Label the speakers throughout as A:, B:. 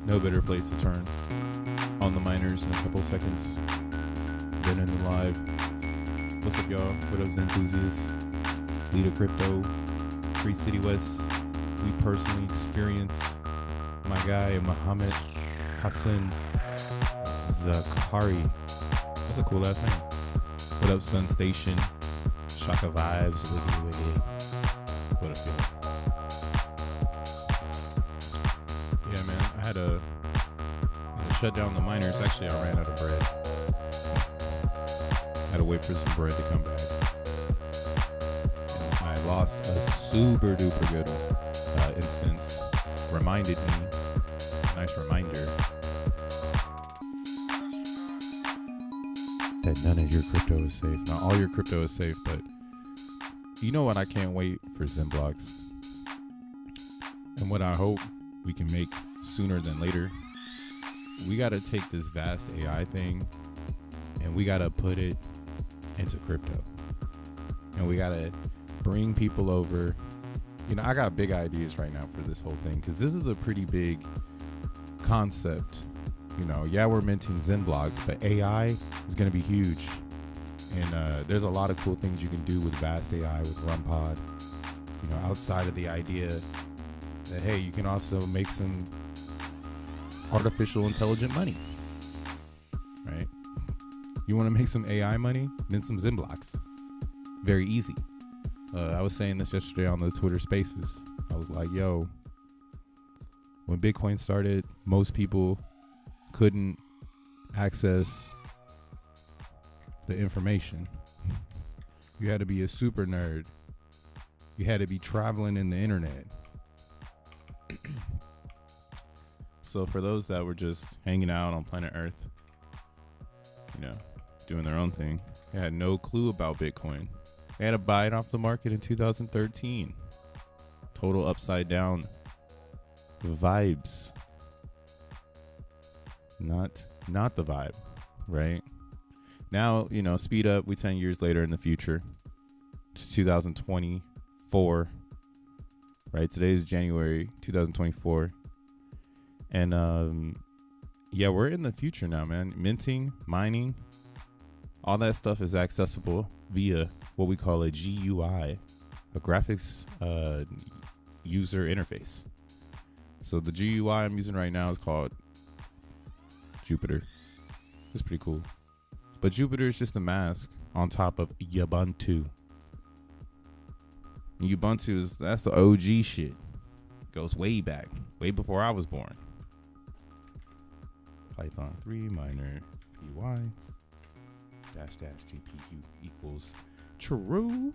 A: No better place to turn on the miners in a couple seconds than in the live. What's up, y'all? What up, Zen enthusiasts? Leader Crypto, Free City West. We personally experience my guy Muhammad Hassan Zakari. That's a cool last name. What up, Sun Station? Shaka Vibes, Wiggity Wiggity. What up, y'all? Yeah, man, I had to shut down the miners. Actually, I ran out of bread. I had to wait for some bread to come back. And I lost a super duper good instance. Reminded me, nice reminder, that none of your crypto is safe. Not all your crypto is safe, but you know what? I can't wait for XENblocks. And what I hope we can make sooner than later, we got to take this vast AI thing and we got to put it into crypto. And we got to bring people over. You know, I got big ideas right now for this whole thing because this is a pretty big concept. You know, yeah, we're minting XENblocks, but AI is going to be huge. And there's a lot of cool things you can do with vast AI, with RunPod. You know, outside of the idea that, hey, you can also make some artificial intelligent money, right? You want to make some AI money? Mint some XENblocks. Very easy. I was saying this yesterday on the Twitter Spaces. I was like, yo, when Bitcoin started, most people couldn't access the information. You had to be a super nerd. You had to be traveling in the internet. So for those that were just hanging out on planet Earth, you know, doing their own thing, they had no clue about Bitcoin. They had to buy it off the market in 2013. Total upside down vibes. Not the vibe, right? Now, you know, speed up. We 10 years later in the future. It's 2024, right? Today is January 2024. And yeah, we're in the future now, man. Minting, mining, all that stuff is accessible via what we call a GUI, a graphics user interface. So the GUI I'm using right now is called Jupiter. It's pretty cool. But Jupiter is just a mask on top of Ubuntu. And Ubuntu that's the OG shit. Goes way back, way before I was born. Python 3 minor py --gpu equals true.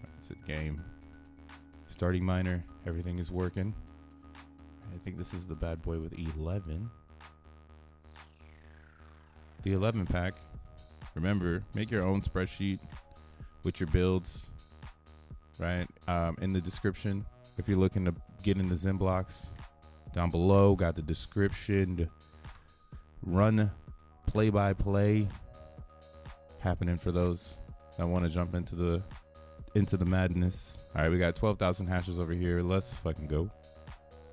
A: That's it, game. Starting miner, everything is working. I think this is the bad boy with 11. The 11 pack. Remember, make your own spreadsheet with your builds, right? In the description, if you're looking to get into XENblocks, down below, got the description. Run play-by-play happening for those that want to jump into the madness. All right, we got 12,000 hashes over here. Let's fucking go.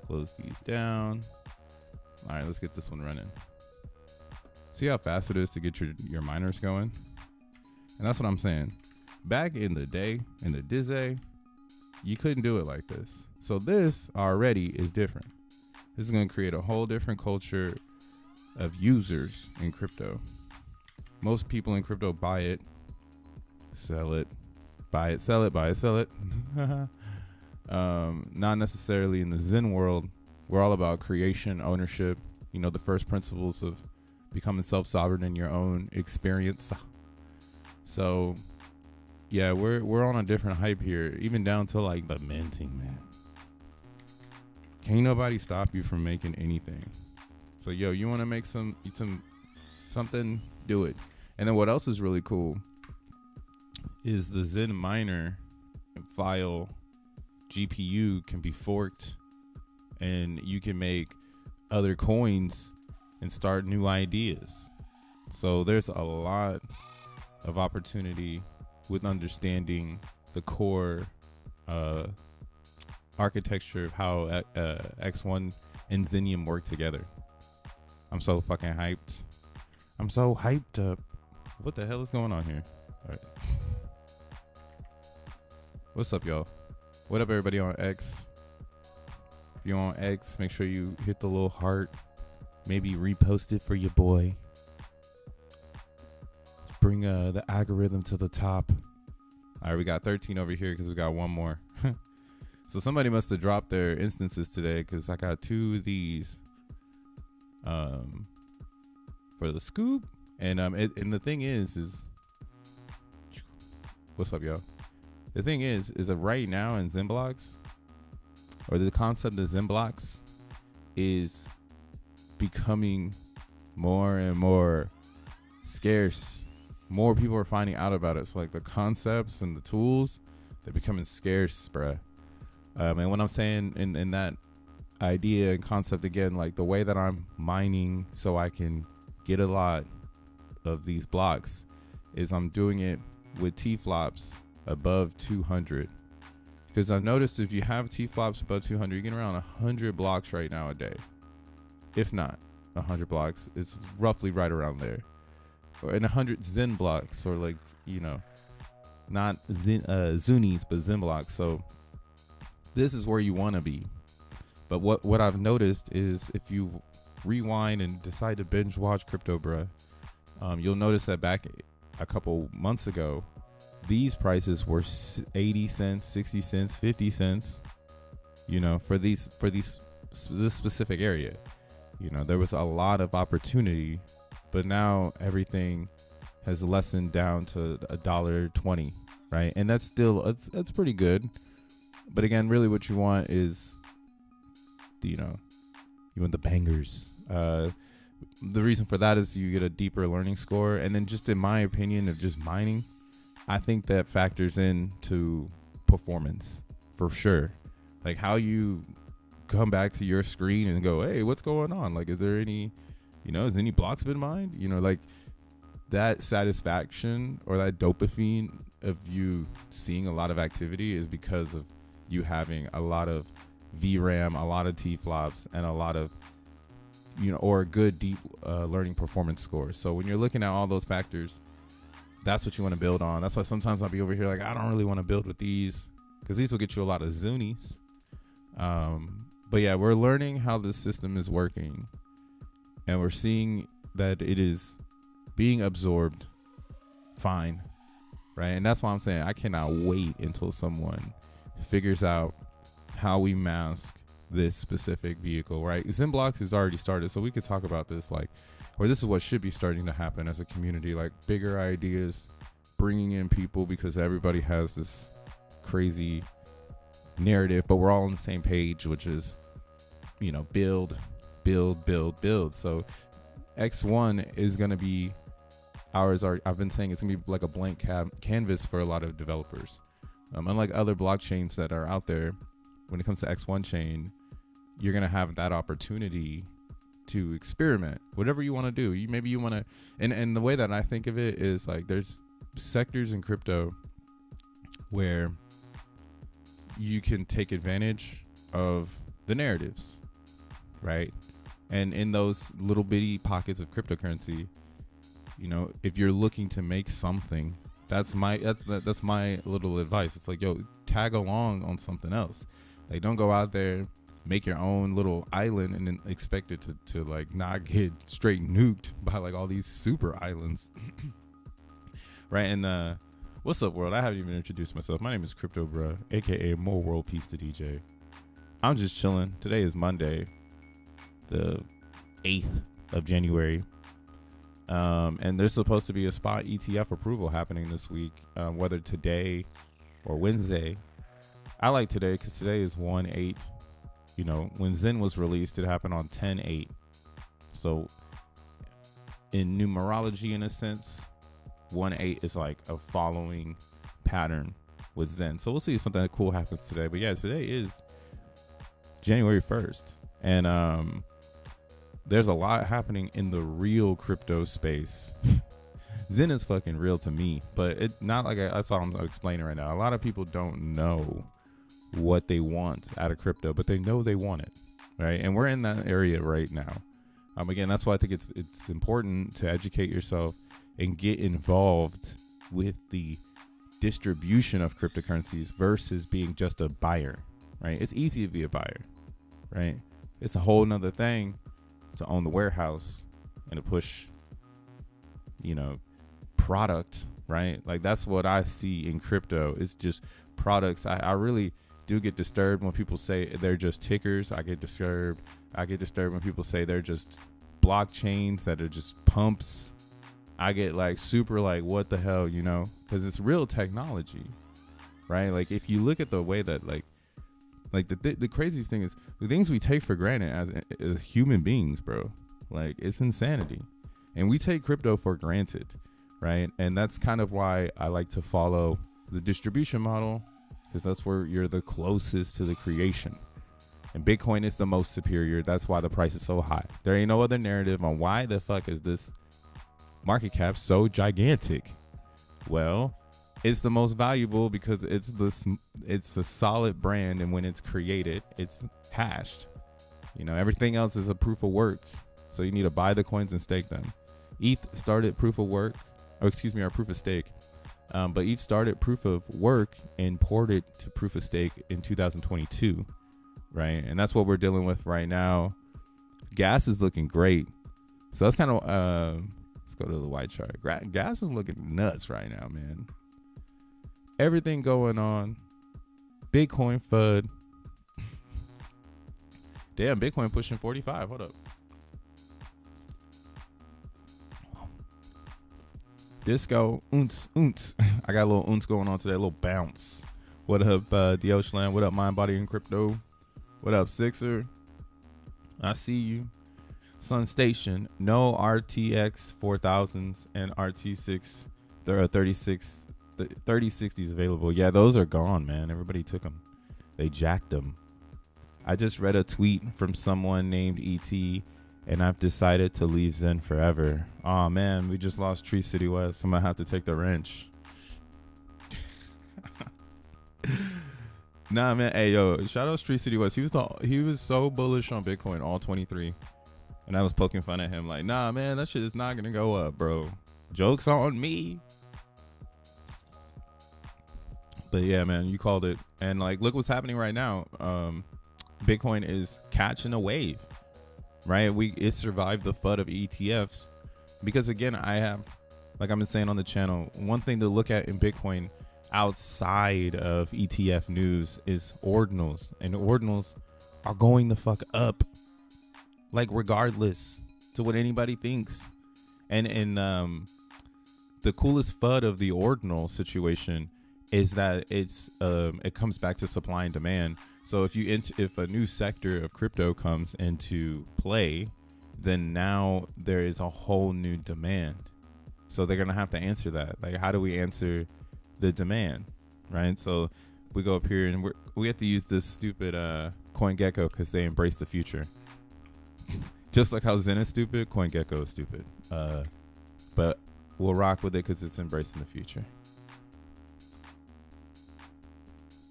A: Close these down. All right, let's get this one running. See how fast it is to get your miners going? And that's what I'm saying. Back in the day, in the Dizzy, you couldn't do it like this. So this already is different. This is going to create a whole different culture of users in crypto. Most people in crypto buy it, sell it, buy it, sell it, buy it, sell it. Not necessarily in the Zen world. We're all about creation, ownership, you know, the first principles of becoming self-sovereign in your own experience. So yeah, we're on a different hype here, even down to like the minting, man. Can't nobody stop you from making anything. So yo, you want to make something, do it. And then what else is really cool is the Zen miner file GPU can be forked, and you can make other coins and start new ideas. So there's a lot of opportunity with understanding the core architecture of how X1 and Xenium work together. I'm so fucking hyped. I'm so hyped up. What the hell is going on here? All right. What's up, y'all? What up, everybody on X? If you're on X, make sure you hit the little heart. Maybe repost it for your boy. Let's bring the algorithm to the top. All right, we got 13 over here because we got one more. So somebody must have dropped their instances today because I got 2 of these for the scoop. And and the thing is what's up, y'all? The thing is that right now in XENblocks, or the concept of XENblocks is becoming more and more scarce. More people are finding out about it. So like the concepts and the tools, they're becoming scarce, bruh. And when I'm saying in that idea and concept again, like the way that I'm mining so I can get a lot of these blocks is I'm doing it with T-flops above 200. Because I've noticed if you have T-flops above 200, you get around 100 blocks right now a day. If not 100 blocks, it's roughly right around there. And 100 Zen blocks, or like, you know, not Zunis, but Zen blocks. So this is where you want to be. But what I've noticed is if you rewind and decide to binge watch crypto, bruh, you'll notice that back a couple months ago, these prices were 80 cents, 60 cents, 50 cents, you know, for this specific area. You know, there was a lot of opportunity, but now everything has lessened down to $1.20, right? And that's still, that's pretty good. But again, really what you want is, you know, you want the bangers. The reason for that is you get a deeper learning score. And then just in my opinion of just mining, I think that factors into performance for sure. Like how you come back to your screen and go, hey, what's going on? Like, is there any, you know, has any blocks been mined? You know, like that satisfaction or that dopamine of you seeing a lot of activity is because of you having a lot of VRAM, a lot of T-flops, and a lot of, you know, or a good deep learning performance score. So when you're looking at all those factors, that's what you want to build on. That's why sometimes I'll be over here like, I don't really want to build with these because these will get you a lot of Zunies. But yeah, we're learning how this system is working, and we're seeing that it is being absorbed fine, right? And that's why I'm saying I cannot wait until someone figures out how we mask this specific vehicle, right? XENblocks has already started, so we could talk about this, like, or this is what should be starting to happen as a community, like bigger ideas, bringing in people, because everybody has this crazy narrative, but we're all on the same page, which is, you know, build. So X1 is going to be ours. I've been saying it's going to be like a blank canvas for a lot of developers. Unlike other blockchains that are out there, when it comes to X1 chain, you're going to have that opportunity to experiment whatever you want to do. Maybe you want to, and the way that I think of it is like there's sectors in crypto where you can take advantage of the narratives, right? And in those little bitty pockets of cryptocurrency, you know, if you're looking to make something, that's my little advice. It's like, yo, tag along on something else. Like, don't go out there, make your own little island and then expect it to like not get straight nuked by like all these super islands. Right? And what's up, world? I haven't even introduced myself. My name is Crypto Bruh, aka More World Peace to DJ. I'm just chilling. Today is Monday, the 8th of January. And there's supposed to be a spot ETF approval happening this week, whether today or Wednesday. I like today because today is 1/8. You know, when Zen was released, it happened on 10/8. So in numerology, in a sense, 1/8 is like a following pattern with Zen. So we'll see if something cool happens today. But yeah, today is January 1st. And there's a lot happening in the real crypto space. Zen is fucking real to me, but it not like that's what I'm explaining right now. A lot of people don't know what they want out of crypto, but they know they want it, right? And we're in that area right now. Again, that's why I think it's important to educate yourself and get involved with the distribution of cryptocurrencies versus being just a buyer, right? It's easy to be a buyer, right? It's a whole nother thing to own the warehouse and to push, product, right? Like that's what I see in crypto. It's just products. I really do get disturbed when people say they're just tickers. I get disturbed when people say they're just blockchains that are just pumps. I get like super like, what the hell, because it's real technology, right? Like if you look at the way that like the craziest thing is the things we take for granted as human beings, bro. Like it's insanity. And we take crypto for granted, right? And that's kind of why I like to follow the distribution model, because that's where you're the closest to the creation. And Bitcoin is the most superior. That's why the price is so high. There ain't no other narrative on why the fuck is this market cap so gigantic. Well, it's the most valuable because it's a solid brand, and when it's created, it's hashed. Everything else is a proof of work. So you need to buy the coins and stake them. ETH started proof of work, or proof of stake. But ETH started proof of work and ported to proof of stake in 2022, right? And that's what we're dealing with right now. Gas is looking great. So that's kind of, let's go to the white chart. Gas is looking nuts right now, man. Everything going on. Bitcoin FUD. Damn, Bitcoin pushing 45. Hold up. Disco, ounce. I got a little ounce going on today, a little bounce. What up, Doge? What up, Mind, Body, and Crypto? What up, Sixer? I see you. Sun Station, no RTX 4000s and RT6. There are 3060s available. Yeah, those are gone, man. Everybody took them. They jacked them. I just read a tweet from someone named ET, and I've decided to leave Zen forever. Oh man, we just lost Tree City West. I'm gonna have to take the wrench. Nah, man. Hey, yo, shout out Tree City West. He was so bullish on Bitcoin all 23, and I was poking fun at him like, nah, man, that shit is not gonna go up, bro. Joke's on me. But yeah, man, you called it. And like, look what's happening right now. Bitcoin is catching a wave. Right, it survived the FUD of ETFs because again, I have, like I've been saying on the channel, one thing to look at in Bitcoin outside of ETF news is ordinals, and ordinals are going the fuck up, like regardless to what anybody thinks. And the coolest FUD of the ordinal situation is that it comes back to supply and demand. So if a new sector of crypto comes into play, then now there is a whole new demand. So they're gonna have to answer that. Like, how do we answer the demand, right? So we go up here and we have to use this stupid CoinGecko because they embrace the future. Just like how Zen is stupid, CoinGecko is stupid. But we'll rock with it because it's embracing the future.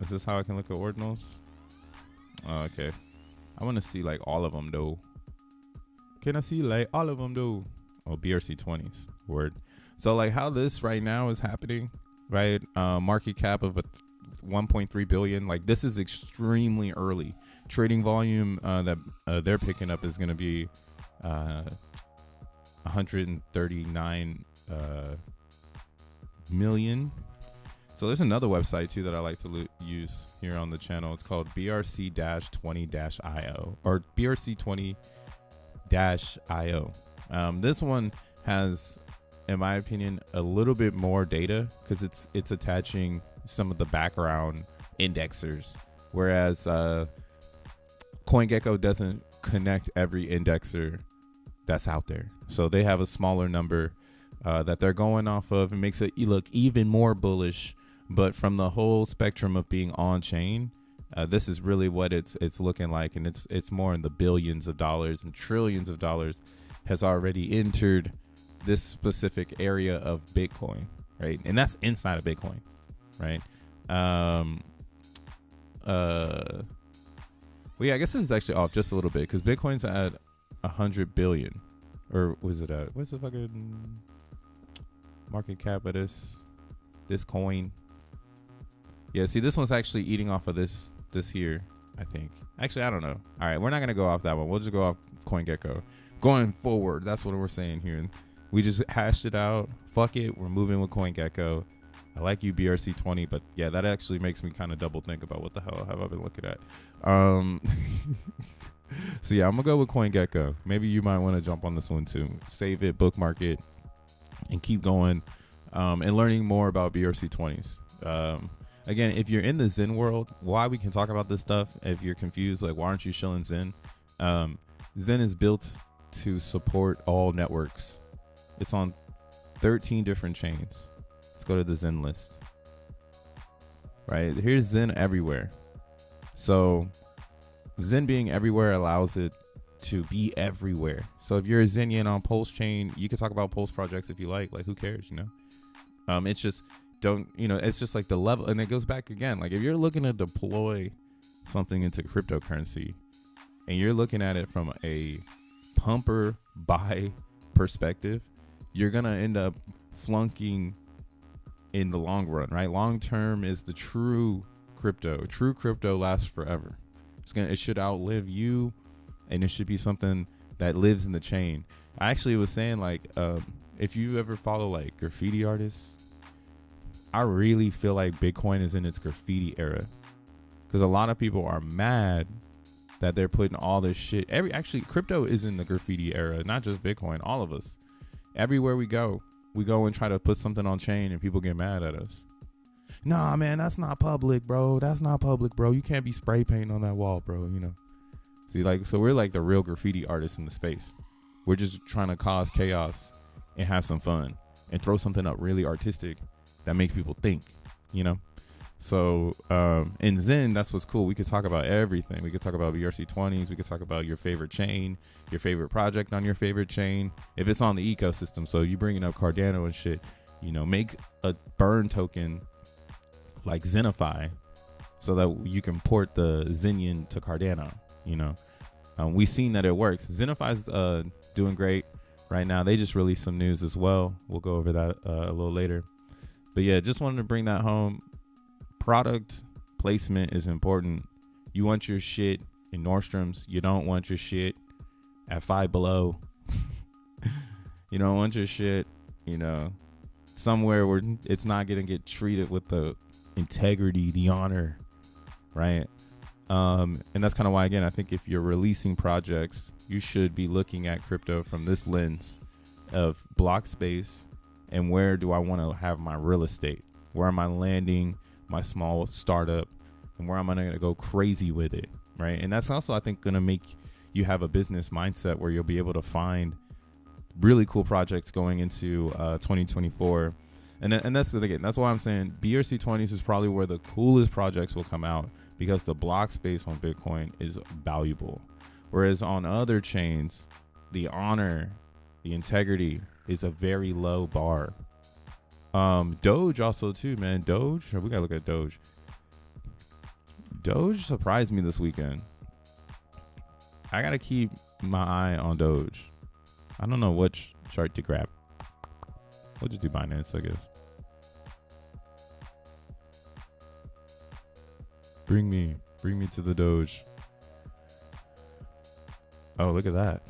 A: Is this how I can look at ordinals? Oh, okay. I want to see like all of them though. Can I see like all of them though? Oh, BRC20s. Word. So like how this right now is happening, right? Market cap of 1.3 billion. Like this is extremely early. Trading volume that they're picking up is going to be 139 million. So there's another website too that I like to use here on the channel. It's called BRC-20-IO or BRC20-IO. This one has, in my opinion, a little bit more data because it's attaching some of the background indexers, whereas CoinGecko doesn't connect every indexer that's out there. So they have a smaller number that they're going off of. It makes it look even more bullish. But from the whole spectrum of being on chain, this is really what it's looking like, and it's more in the billions of dollars and trillions of dollars has already entered this specific area of Bitcoin, right? And that's inside of Bitcoin, right? Well, yeah, I guess this is actually off just a little bit because Bitcoin's at 100 billion, or was it at what's the fucking market cap of this coin? Yeah, see, this one's actually eating off of this here, I think. Actually, I don't know. All right, we're not gonna go off that one. We'll just go off CoinGecko. Going forward, that's what we're saying here. We just hashed it out. Fuck it, we're moving with CoinGecko. I like you, BRC20, but yeah, that actually makes me kind of double think about what the hell have I been looking at. So yeah, I'm gonna go with CoinGecko. Maybe you might want to jump on this one too. Save it, bookmark it, and keep going and learning more about BRC20s. Again, if you're in the Zen world, why we can talk about this stuff. If you're confused, like why aren't you shilling Zen? Zen is built to support all networks. It's on 13 different chains. Let's go to the Zen list. Right, here's Zen everywhere. So Zen being everywhere allows it to be everywhere. So if you're a Zenian on Pulse chain, you can talk about Pulse projects if you like who cares, you know? It's just it's just like the level, and it goes back again. Like if you're looking to deploy something into cryptocurrency and you're looking at it from a pumper buy perspective, you're going to end up flunking in the long run, right? Long term is the true crypto. True crypto lasts forever. It should outlive you, and it should be something that lives in the chain. I actually was saying, like, if you ever follow like graffiti artists, I really feel like Bitcoin is in its graffiti era, because a lot of people are mad that they're putting all this shit. Actually, crypto is in the graffiti era, not just Bitcoin. All of us, everywhere we go and try to put something on chain, and people get mad at us. Nah, man, that's not public, bro. That's not public, bro. You can't be spray painting on that wall, bro. You know. See, like, so we're like the real graffiti artists in the space. We're just trying to cause chaos and have some fun and throw something up really artistic that makes people think, you know. So in Zen, that's what's cool. We could talk about everything. We could talk about BRC20s. We could talk about your favorite chain, your favorite project on your favorite chain, if it's on the ecosystem. So you bringing up Cardano and shit, you know, make a burn token like Xenify so that you can port the Zenian to Cardano, you know. We've seen that it works. Xenify's doing great right now. They just released some news as well. We'll go over that a little later. But yeah, just wanted to bring that home. Product placement is important. You want your shit in Nordstrom's. You don't want your shit at Five Below. You don't want your shit, you know, somewhere where it's not going to get treated with the integrity, the honor, right? And that's kind of why, again, I think if you're releasing projects, you should be looking at crypto from this lens of block space and where do I want to have my real estate? Where am I landing my small startup, and where am I going to go crazy with it, right? And that's also, I think, going to make you have a business mindset where you'll be able to find really cool projects going into 2024. And that's again, that's why I'm saying BRC20s is probably where the coolest projects will come out, because the block space on Bitcoin is valuable. Whereas on other chains, the honor, the integrity is a very low bar. Doge also too, man. Doge, we gotta look at Doge. Doge surprised me this weekend. I gotta keep my eye on Doge. I don't know which chart to grab. We'll just do Binance, I guess. Bring me to the Doge. Oh, look at that.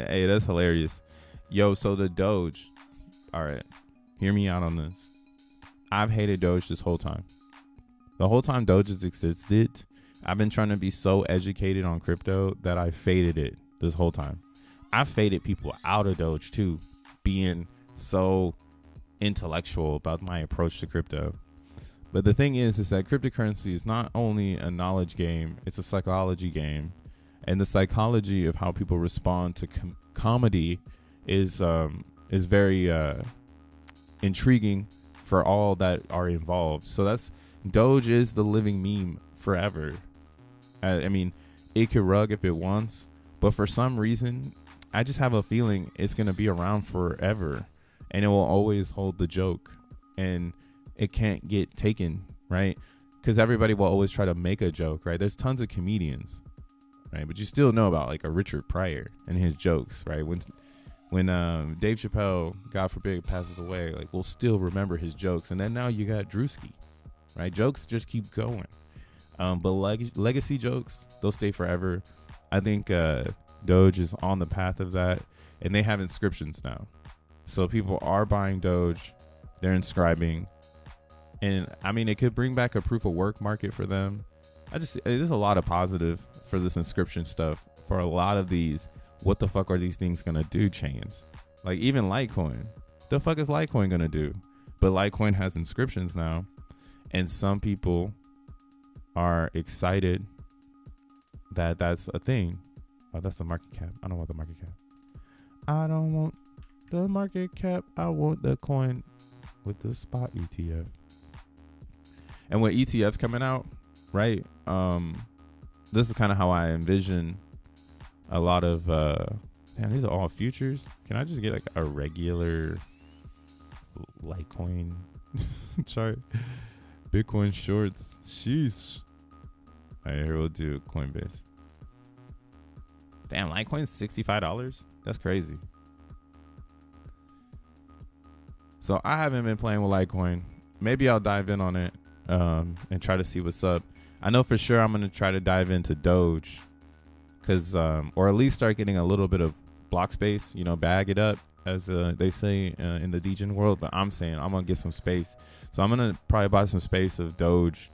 A: Hey, that's hilarious. Yo, so the Doge. All right, hear me out on this. I've hated Doge this whole time. The whole time Doge has existed, I've been trying to be so educated on crypto that I faded it this whole time. I faded people out of Doge too, being so intellectual about my approach to crypto. But the thing is that cryptocurrency is not only a knowledge game, it's a psychology game. And the psychology of how people respond to comedy is very intriguing for all that are involved. So that's Doge is the living meme forever. I mean, it could rug if it wants, but for some reason, I just have a feeling it's going to be around forever, and it will always hold the joke, and it can't get taken, right? because everybody will always try to make a joke, right? There's tons of comedians, right? But you still know about like a Richard Pryor and his jokes, right? When Dave Chappelle, God forbid, passes away, like we'll still remember his jokes. And then now you got Drewski, right? Jokes just keep going. But legacy jokes, they'll stay forever. I think Doge is on the path of that, and they have inscriptions now. So people are buying Doge, they're inscribing, and I mean, it could bring back a proof of work market for them. There's a lot of positive for this inscription stuff for a lot of these. What the fuck are these things gonna do chains? Like even Litecoin. The fuck is Litecoin gonna do? But Litecoin has inscriptions now, and some people are excited that that's a thing. Oh, that's the market cap. I don't want the market cap. I don't want the market cap. I want the coin with the spot ETF. And with ETFs coming out, right? This is kind of how I envision a lot of man, these are all futures. Can I just get like a regular Litecoin chart? Bitcoin shorts. Sheesh. All right, here we'll do Coinbase. Damn, Litecoin's $65. That's crazy. So I haven't been playing with Litecoin. Maybe I'll dive in on it and try to see what's up. I know for sure I'm gonna try to dive into Doge, cause or at least start getting a little bit of block space. You know, bag it up, as they say in the degen world. But I'm saying I'm gonna get some space. So I'm gonna probably buy some space of Doge,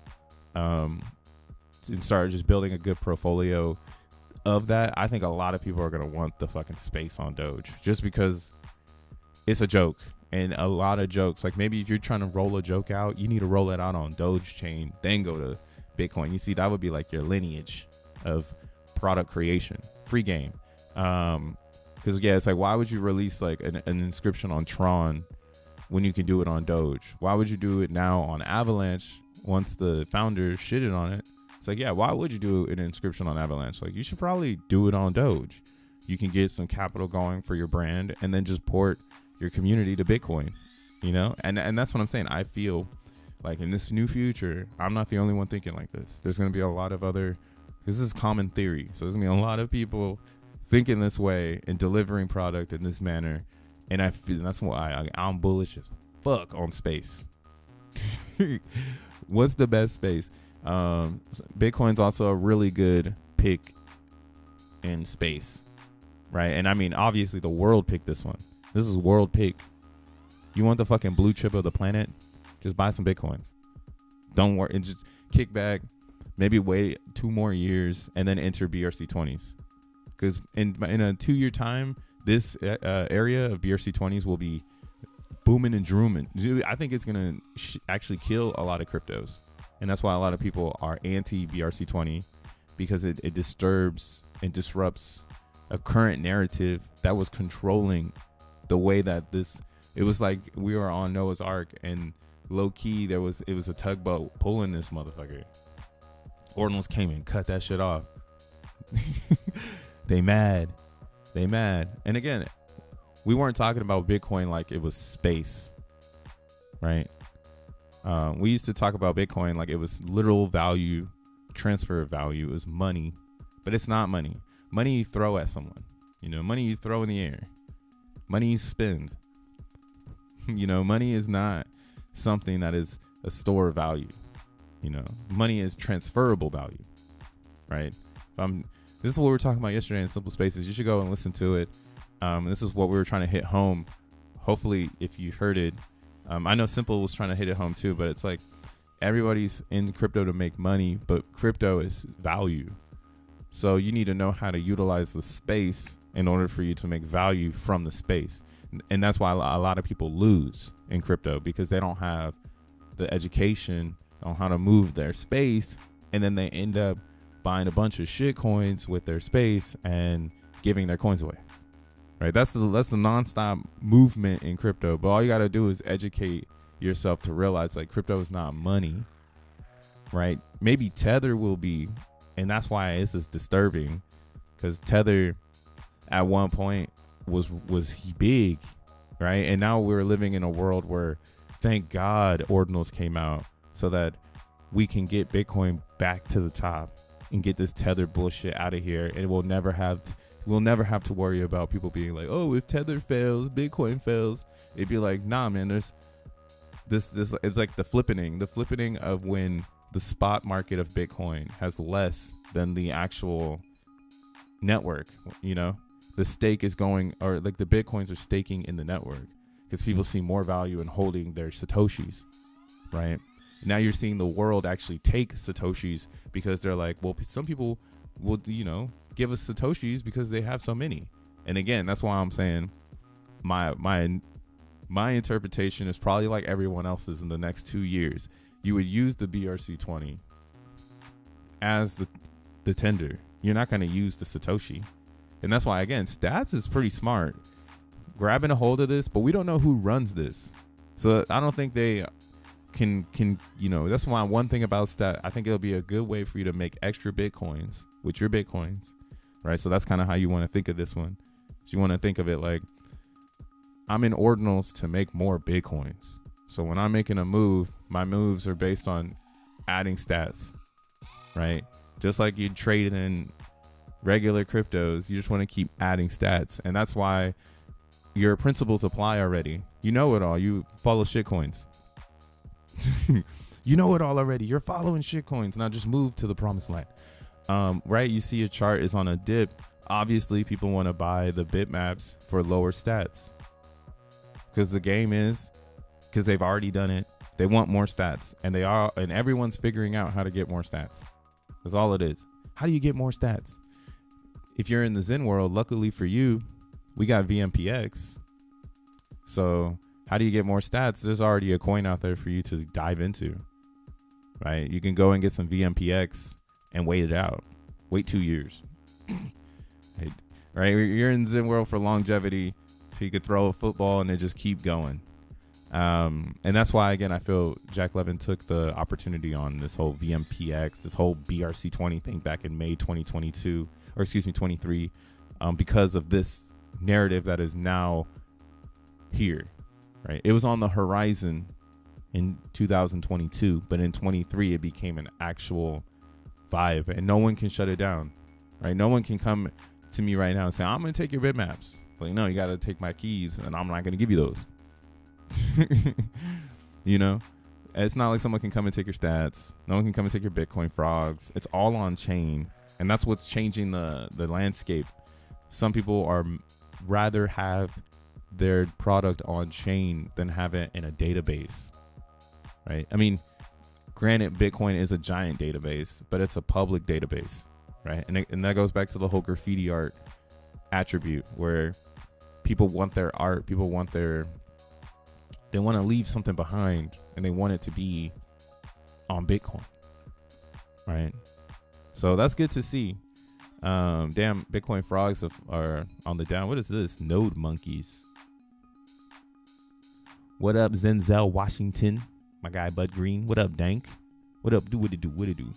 A: and start just building a good portfolio of that. I think a lot of people are gonna want the fucking space on Doge just because it's a joke, and a lot of jokes, like maybe if you're trying to roll a joke out, you need to roll it out on Doge chain, then go to Bitcoin. You see, that would be like your lineage of product creation. Free game. Because yeah, it's like, why would you release like an inscription on Tron when you can do it on Doge? Why would you do it now on Avalanche once the founders shitted on it? It's like, yeah, why would you do an inscription on Avalanche? Like, you should probably do it on Doge. You can get some capital going for your brand and then just port your community to Bitcoin, you know? And that's what I'm saying. I feel like in this new future, I'm not the only one thinking like this. There's going to be a lot of other, this is common theory. So there's going to be a lot of people thinking this way and delivering product in this manner. And I feel that's why I'm bullish as fuck on space. What's the best space? Bitcoin's also a really good pick in space, right? And I mean, obviously the world picked this one. This is world pick. You want the fucking blue chip of the planet? Just buy some Bitcoins. Don't worry, and just kick back. Maybe wait 2 more years and then enter BRC20s. Because in a 2-year time, this area of BRC20s will be booming and drooming. I think it's gonna actually kill a lot of cryptos. And that's why a lot of people are anti BRC20, because it disturbs and disrupts a current narrative that was controlling the way that it was like we were on Noah's Ark, and low key it was a tugboat pulling this motherfucker. Ordinals came and cut that shit off. They mad. And again, we weren't talking about Bitcoin like it was space, right? We used to talk about Bitcoin like it was literal value, transfer of value. It was money, but it's not money. Money you throw at someone, you know, money you throw in the air, money you spend. You know, money is not something that is a store of value. You know, money is transferable value, right? This is what we were talking about yesterday in Simple Spaces. You should go and listen to it. This is what we were trying to hit home. Hopefully, if you heard it, I know Simple was trying to hit it home too, but it's like everybody's in crypto to make money, but crypto is value. So you need to know how to utilize the space in order for you to make value from the space. And that's why a lot of people lose in crypto, because they don't have the education on how to move their space, and then they end up buying a bunch of shit coins with their space and giving their coins away. Right? That's the nonstop movement in crypto. But all you got to do is educate yourself to realize like crypto is not money. Right? Maybe Tether will be, and that's why this is disturbing, because Tether at one point was big, right? And now we're living in a world where, thank God, Ordinals came out so that we can get Bitcoin back to the top and get this Tether bullshit out of here, and we'll never have to worry about people being like, oh, if Tether fails, Bitcoin fails. It'd be like, nah, man, there's this it's like the flippening of when the spot market of Bitcoin has less than the actual network, the stake is going, or like the Bitcoins are staking in the network because people see more value in holding their Satoshis, right? Now you're seeing the world actually take Satoshis because they're like, well, some people will, give us Satoshis because they have so many. And again, that's why I'm saying my interpretation is probably like everyone else's in the next 2 years. You would use the BRC20 as the tender. You're not going to use the Satoshi. And that's why, again, Stats is pretty smart grabbing a hold of this, but we don't know who runs this. So I don't think they can that's why one thing about Stat, I think it'll be a good way for you to make extra Bitcoins with your Bitcoins, right? So that's kind of how you want to think of this one. So you want to think of it like, I'm in Ordinals to make more Bitcoins. So when I'm making a move, my moves are based on adding stats, right? Just like you trade in regular cryptos, you just want to keep adding stats. And that's why your principles apply already. You know it all. You follow shitcoins. You know it all already. You're following shitcoins. Now just move to the promised land. Right? You see a chart is on a dip. Obviously, people want to buy the bitmaps for lower stats. Because the game is, because they've already done it, they want more stats, and everyone's figuring out how to get more stats. That's all it is. How do you get more stats? If you're in the Zen world, luckily for you, we got VMPX. So how do you get more stats? There's already a coin out there for you to dive into, right? You can go and get some VMPX and wait it out. Wait 2 years, right? You're in Zen world for longevity. So you could throw a football and then just keep going. And that's why, again, I feel Jack Levin took the opportunity on this whole VMPX, this whole BRC20 thing back in May 2022, or excuse me, 23, because of this narrative that is now here, right? It was on the horizon in 2022, but in 23, it became an actual vibe, and no one can shut it down, right? No one can come to me right now and say, I'm going to take your bitmaps. Like, no, you got to take my keys, and I'm not going to give you those. It's not like someone can come and take your stats. No one can come and take your Bitcoin frogs. It's all on chain, and that's what's changing the landscape. Some people are rather have their product on chain than have it in a database, right? I mean, granted, Bitcoin is a giant database, but it's a public database, right? And that goes back to the whole graffiti art attribute, where people want their art, they want to leave something behind, and they want it to be on Bitcoin, right? So that's good to see. Damn, Bitcoin frogs are on the down. What is this? Node monkeys. What up, Zenzel Washington? My guy Bud Green. What up, Dank? What up? What it do?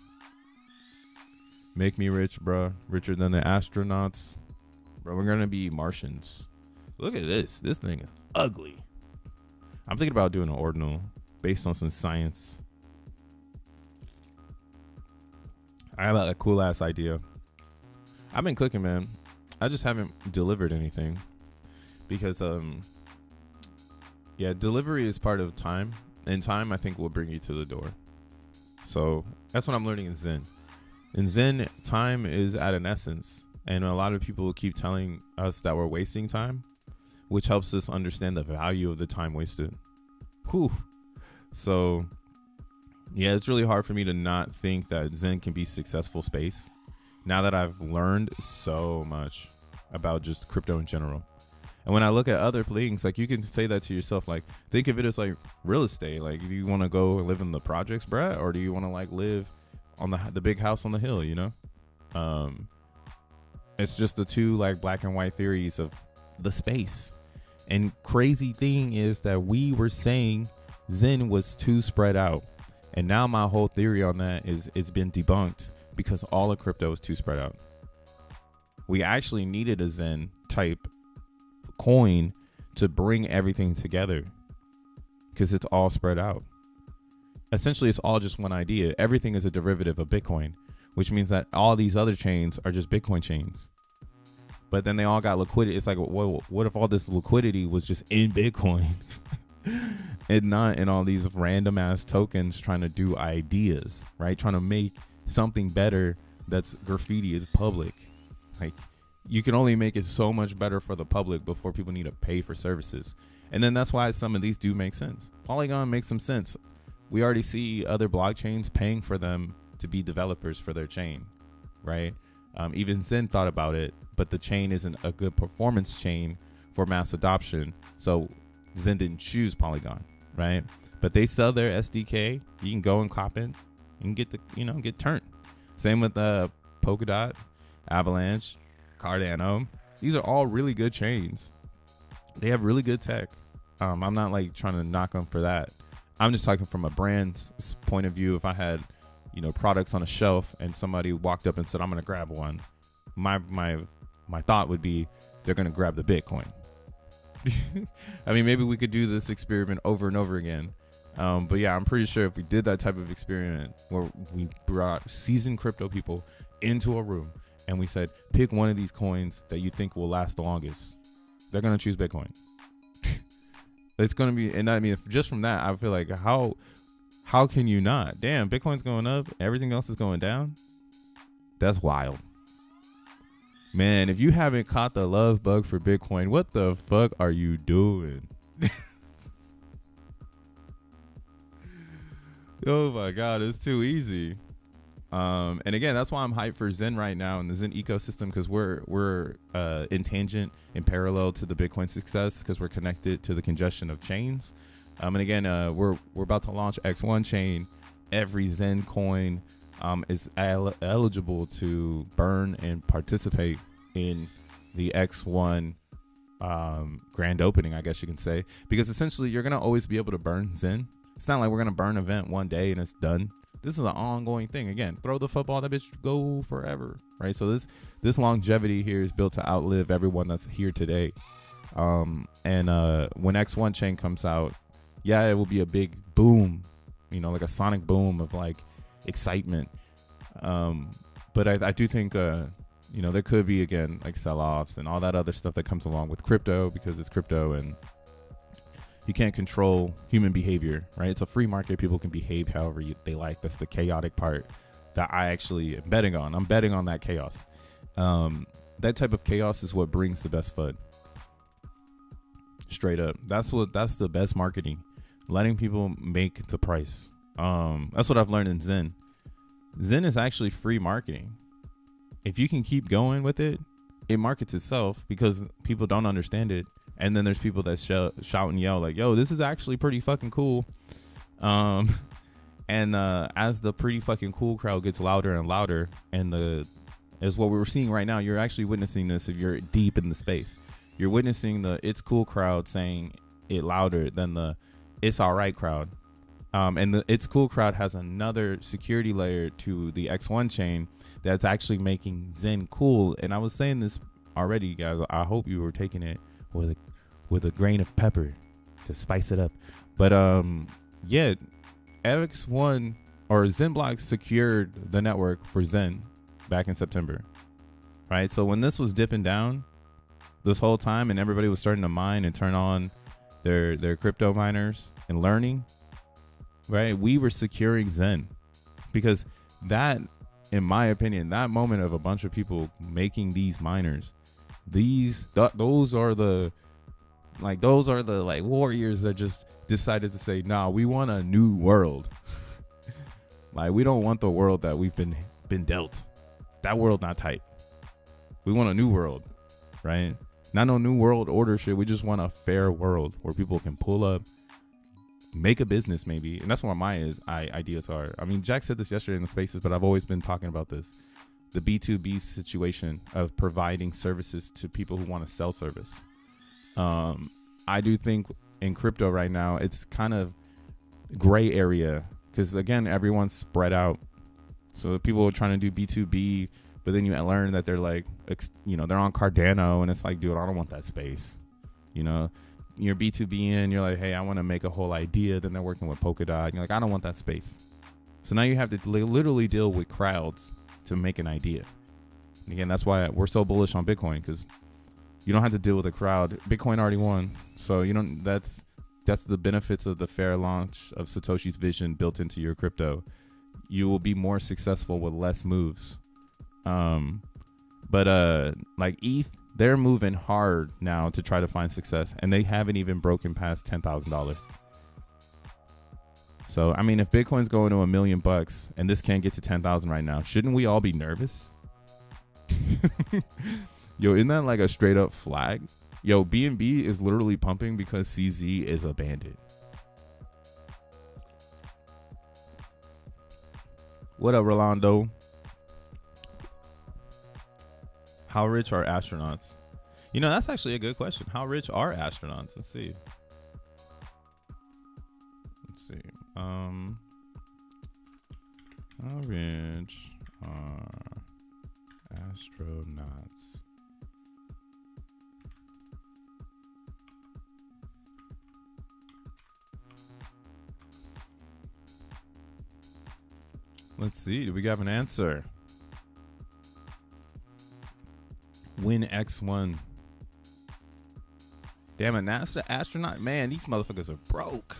A: Make me rich, bro. Richer than the astronauts. Bro, we're gonna be Martians. Look at this. This thing is ugly. I'm thinking about doing an ordinal based on some science. I have a cool ass idea. I've been cooking, man. I just haven't delivered anything because delivery is part of time, and time I think will bring you to the door. So that's what I'm learning in Zen. In Zen, time is at an essence, and a lot of people keep telling us that we're wasting time, which helps us understand the value of the time wasted. Whew. So yeah, it's really hard for me to not think that Zen can be successful space now that I've learned so much about just crypto in general. And when I look at other things, like, you can say that to yourself, like, think of it as like real estate. Like, do you want to go live in the projects, bruh, or do you want to like live on the big house on the hill, It's just the two like black and white theories of the space. And crazy thing is that we were saying Zen was too spread out, and now my whole theory on that is it's been debunked because all of crypto is too spread out. We actually needed a Zen type coin to bring everything together because it's all spread out. essentially it's all just one idea. Everything is a derivative of Bitcoin, which means that all these other chains are just Bitcoin chains. But then they all got liquidity. It's like, what if all this liquidity was just in Bitcoin and not in all these random ass tokens trying to do ideas, right? Trying to make something better that's graffiti is public. Like, you can only make it so much better for the public before people need to pay for services. And then that's why some of these do make sense. Polygon makes some sense. We already see other blockchains paying for them to be developers for their chain, right? Even Zen thought about it, but the chain isn't a good performance chain for mass adoption. So Zen didn't choose Polygon, right? But they sell their SDK. You can go and cop it and get get turned. Same with Polkadot, Avalanche, Cardano. These are all really good chains. They have really good tech. I'm not like trying to knock them for that. I'm just talking from a brand's point of view. If I had, products on a shelf and somebody walked up and said, I'm going to grab one, my thought would be they're going to grab the Bitcoin. I mean, maybe we could do this experiment over and over again. But yeah, I'm pretty sure if we did that type of experiment where we brought seasoned crypto people into a room and we said, pick one of these coins that you think will last the longest, they're going to choose Bitcoin. It's going to be, and I mean, just from that, I feel like how can you not? Damn, Bitcoin's going up, everything else is going down. That's wild. Man, if you haven't caught the love bug for Bitcoin, what the fuck are you doing? Oh my God, it's too easy. And again, that's why I'm hyped for Zen right now in the Zen ecosystem, because we're in tangent, in parallel to the Bitcoin success, because we're connected to the congestion of chains. And again, we're about to launch X1 chain. Every Zen coin is eligible to burn and participate in the X1 grand opening, I guess you can say, because essentially you're gonna always be able to burn Zen. It's not like we're gonna burn an event one day and it's done. This is an ongoing thing. Again, throw the football, that bitch go forever, right? So this longevity here is built to outlive everyone that's here today. And when X1 chain comes out, yeah, it will be a big boom, like a sonic boom of like excitement. But I do think, there could be, again, like sell-offs and all that other stuff that comes along with crypto, because it's crypto and you can't control human behavior, right? It's a free market. People can behave however they like. That's the chaotic part that I actually am betting on. I'm betting on that chaos. That type of chaos is what brings the best FUD. Straight up. That's the best marketing. Letting people make the price. That's what I've learned in Zen. Zen is actually free marketing. If you can keep going with it, it markets itself because people don't understand it. And then there's people that shout and yell like, yo, this is actually pretty fucking cool. And as the pretty fucking cool crowd gets louder and louder, and is what we're seeing right now, you're actually witnessing this if you're deep in the space. You're witnessing the it's cool crowd saying it louder than the it's all right crowd. And the it's cool crowd has another security layer to the X1 chain that's actually making Zen cool. And I was saying this already, guys. I hope you were taking it with a grain of pepper to spice it up. But yeah, X1 or XENblocks secured the network for Zen back in September, right? So when this was dipping down this whole time and everybody was starting to mine and turn on their crypto miners and learning, right, we were securing Zen, because that, in my opinion, that moment of a bunch of people making these miners, those are the warriors that just decided to say, nah, we want a new world. Like, we don't want the world that we've been dealt. That world not tight. We want a new world, right? Not no new world order shit. We just want a fair world where people can pull up, make a business maybe. And that's what my ideas are. I mean, Jack said this yesterday in the spaces, but I've always been talking about this. The B2B situation of providing services to people who want to sell service. I do think in crypto right now, it's kind of gray area because, again, everyone's spread out. So people are trying to do B2B, but then you learn that they're like, they're on Cardano, and it's like, dude, I don't want that space. you're B2B in, you're like, hey, I want to make a whole idea. Then they're working with Polkadot. And you're like, I don't want that space. So now you have to literally deal with crowds to make an idea. And again, that's why we're so bullish on Bitcoin, because you don't have to deal with a crowd. Bitcoin already won. So you don't, that's the benefits of the fair launch of Satoshi's vision built into your crypto. You will be more successful with less moves. But like ETH, they're moving hard now to try to find success, and they haven't even broken past $10,000. So, I mean, if Bitcoin's going to $1 million and this can't get to 10,000 right now, shouldn't we all be nervous? Yo, isn't that like a straight up flag? Yo, BNB is literally pumping because CZ is a bandit. What up, Rolando? How rich are astronauts? You know, that's actually a good question. How rich are astronauts? Let's see. How rich are astronauts? Let's see. Do we have an answer? Win X1. Damn it, NASA astronaut. Man, these motherfuckers are broke.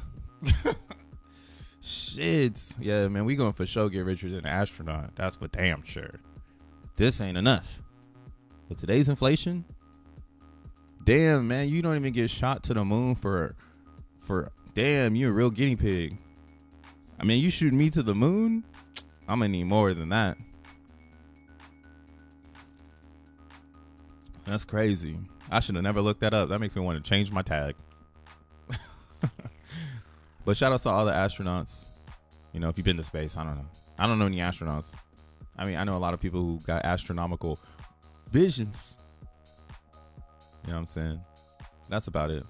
A: Shit. Yeah, man, we going for sure get richer than an astronaut. That's for damn sure. This ain't enough. With today's inflation, damn, man, you don't even get shot to the moon for damn, you a real guinea pig. I mean, you shoot me to the moon? I'm gonna need more than that. That's crazy. I should have never looked that up. That makes me want to change my tag. But shout out to all the astronauts. You know, if you've been to space, I don't know. I don't know any astronauts. I mean, I know a lot of people who got astronomical visions. You know what I'm saying? That's about it.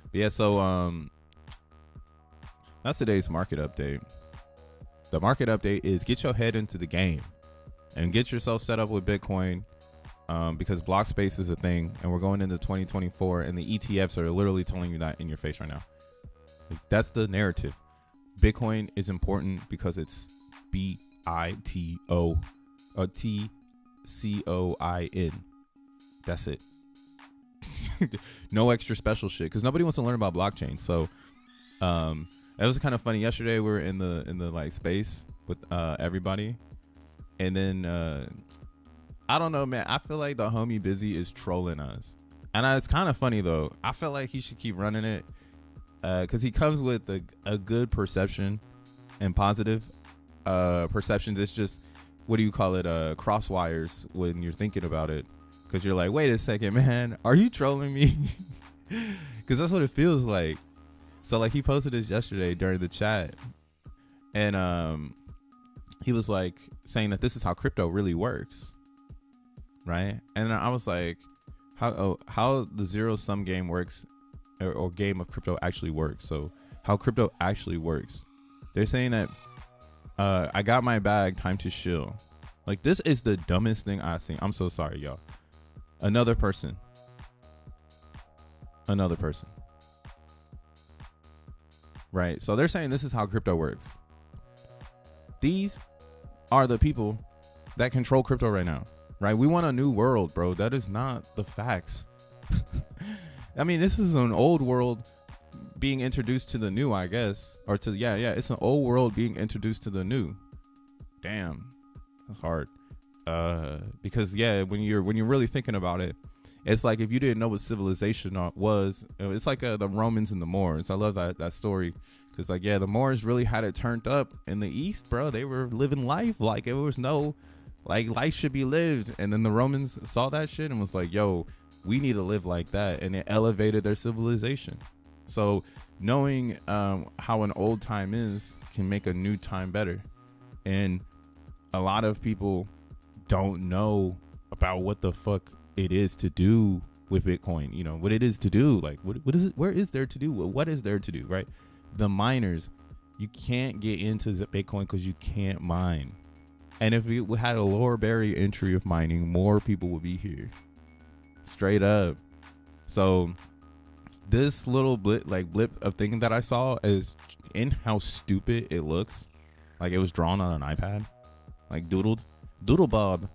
A: But yeah, so that's today's market update. The market update is get your head into the game and get yourself set up with Bitcoin. Because block space is a thing, and we're going into 2024, and the ETFs are literally telling you that in your face right now. Like, that's the narrative. Bitcoin is important because it's BITO or TCOIN. That's it. No extra special shit, because nobody wants to learn about blockchain. So it was kind of funny. Yesterday we were in the like space with everybody, and then I don't know, man. I feel like the homie Busy is trolling us. And it's kind of funny, though. I feel like he should keep running it because he comes with a good perception and positive perceptions. It's just, what do you call it? Crosswires when you're thinking about it. Because you're like, wait a second, man. Are you trolling me? Because that's what it feels like. So, like, he posted this yesterday during the chat. And he was, like, saying that this is how crypto really works. Right, and I was like, how the zero sum game works, or game of crypto actually works. So how crypto actually works. They're saying that I got my bag, time to chill. Like, this is the dumbest thing I've seen. I'm so sorry, y'all. Another person. Right. So they're saying this is how crypto works. These are the people that control crypto right now. Right, we want a new world, bro. That is not the facts. I mean, this is an old world being introduced to the new, I guess. Or to, yeah, it's an old world being introduced to the new. Damn, that's hard. Because, yeah, when you're really thinking about it, it's like if you didn't know what civilization was, it's like the Romans and the Moors. I love that story. Because, like, yeah, the Moors really had it turned up in the East, bro. They were living life like it was no... Like, life should be lived. And then the Romans saw that shit and was like, yo, we need to live like that. And it elevated their civilization. So knowing how an old time is can make a new time better. And a lot of people don't know about what the fuck it is to do with Bitcoin. You know, what it is to do. Like, what is it? Where is there to do? What is there to do, right? The miners, you can't get into Bitcoin because you can't mine. And if we had a lower barrier entry of mining, more people would be here. Straight up. So this little blip of thing that I saw is in how stupid it looks. Like it was drawn on an iPad, like doodle bob.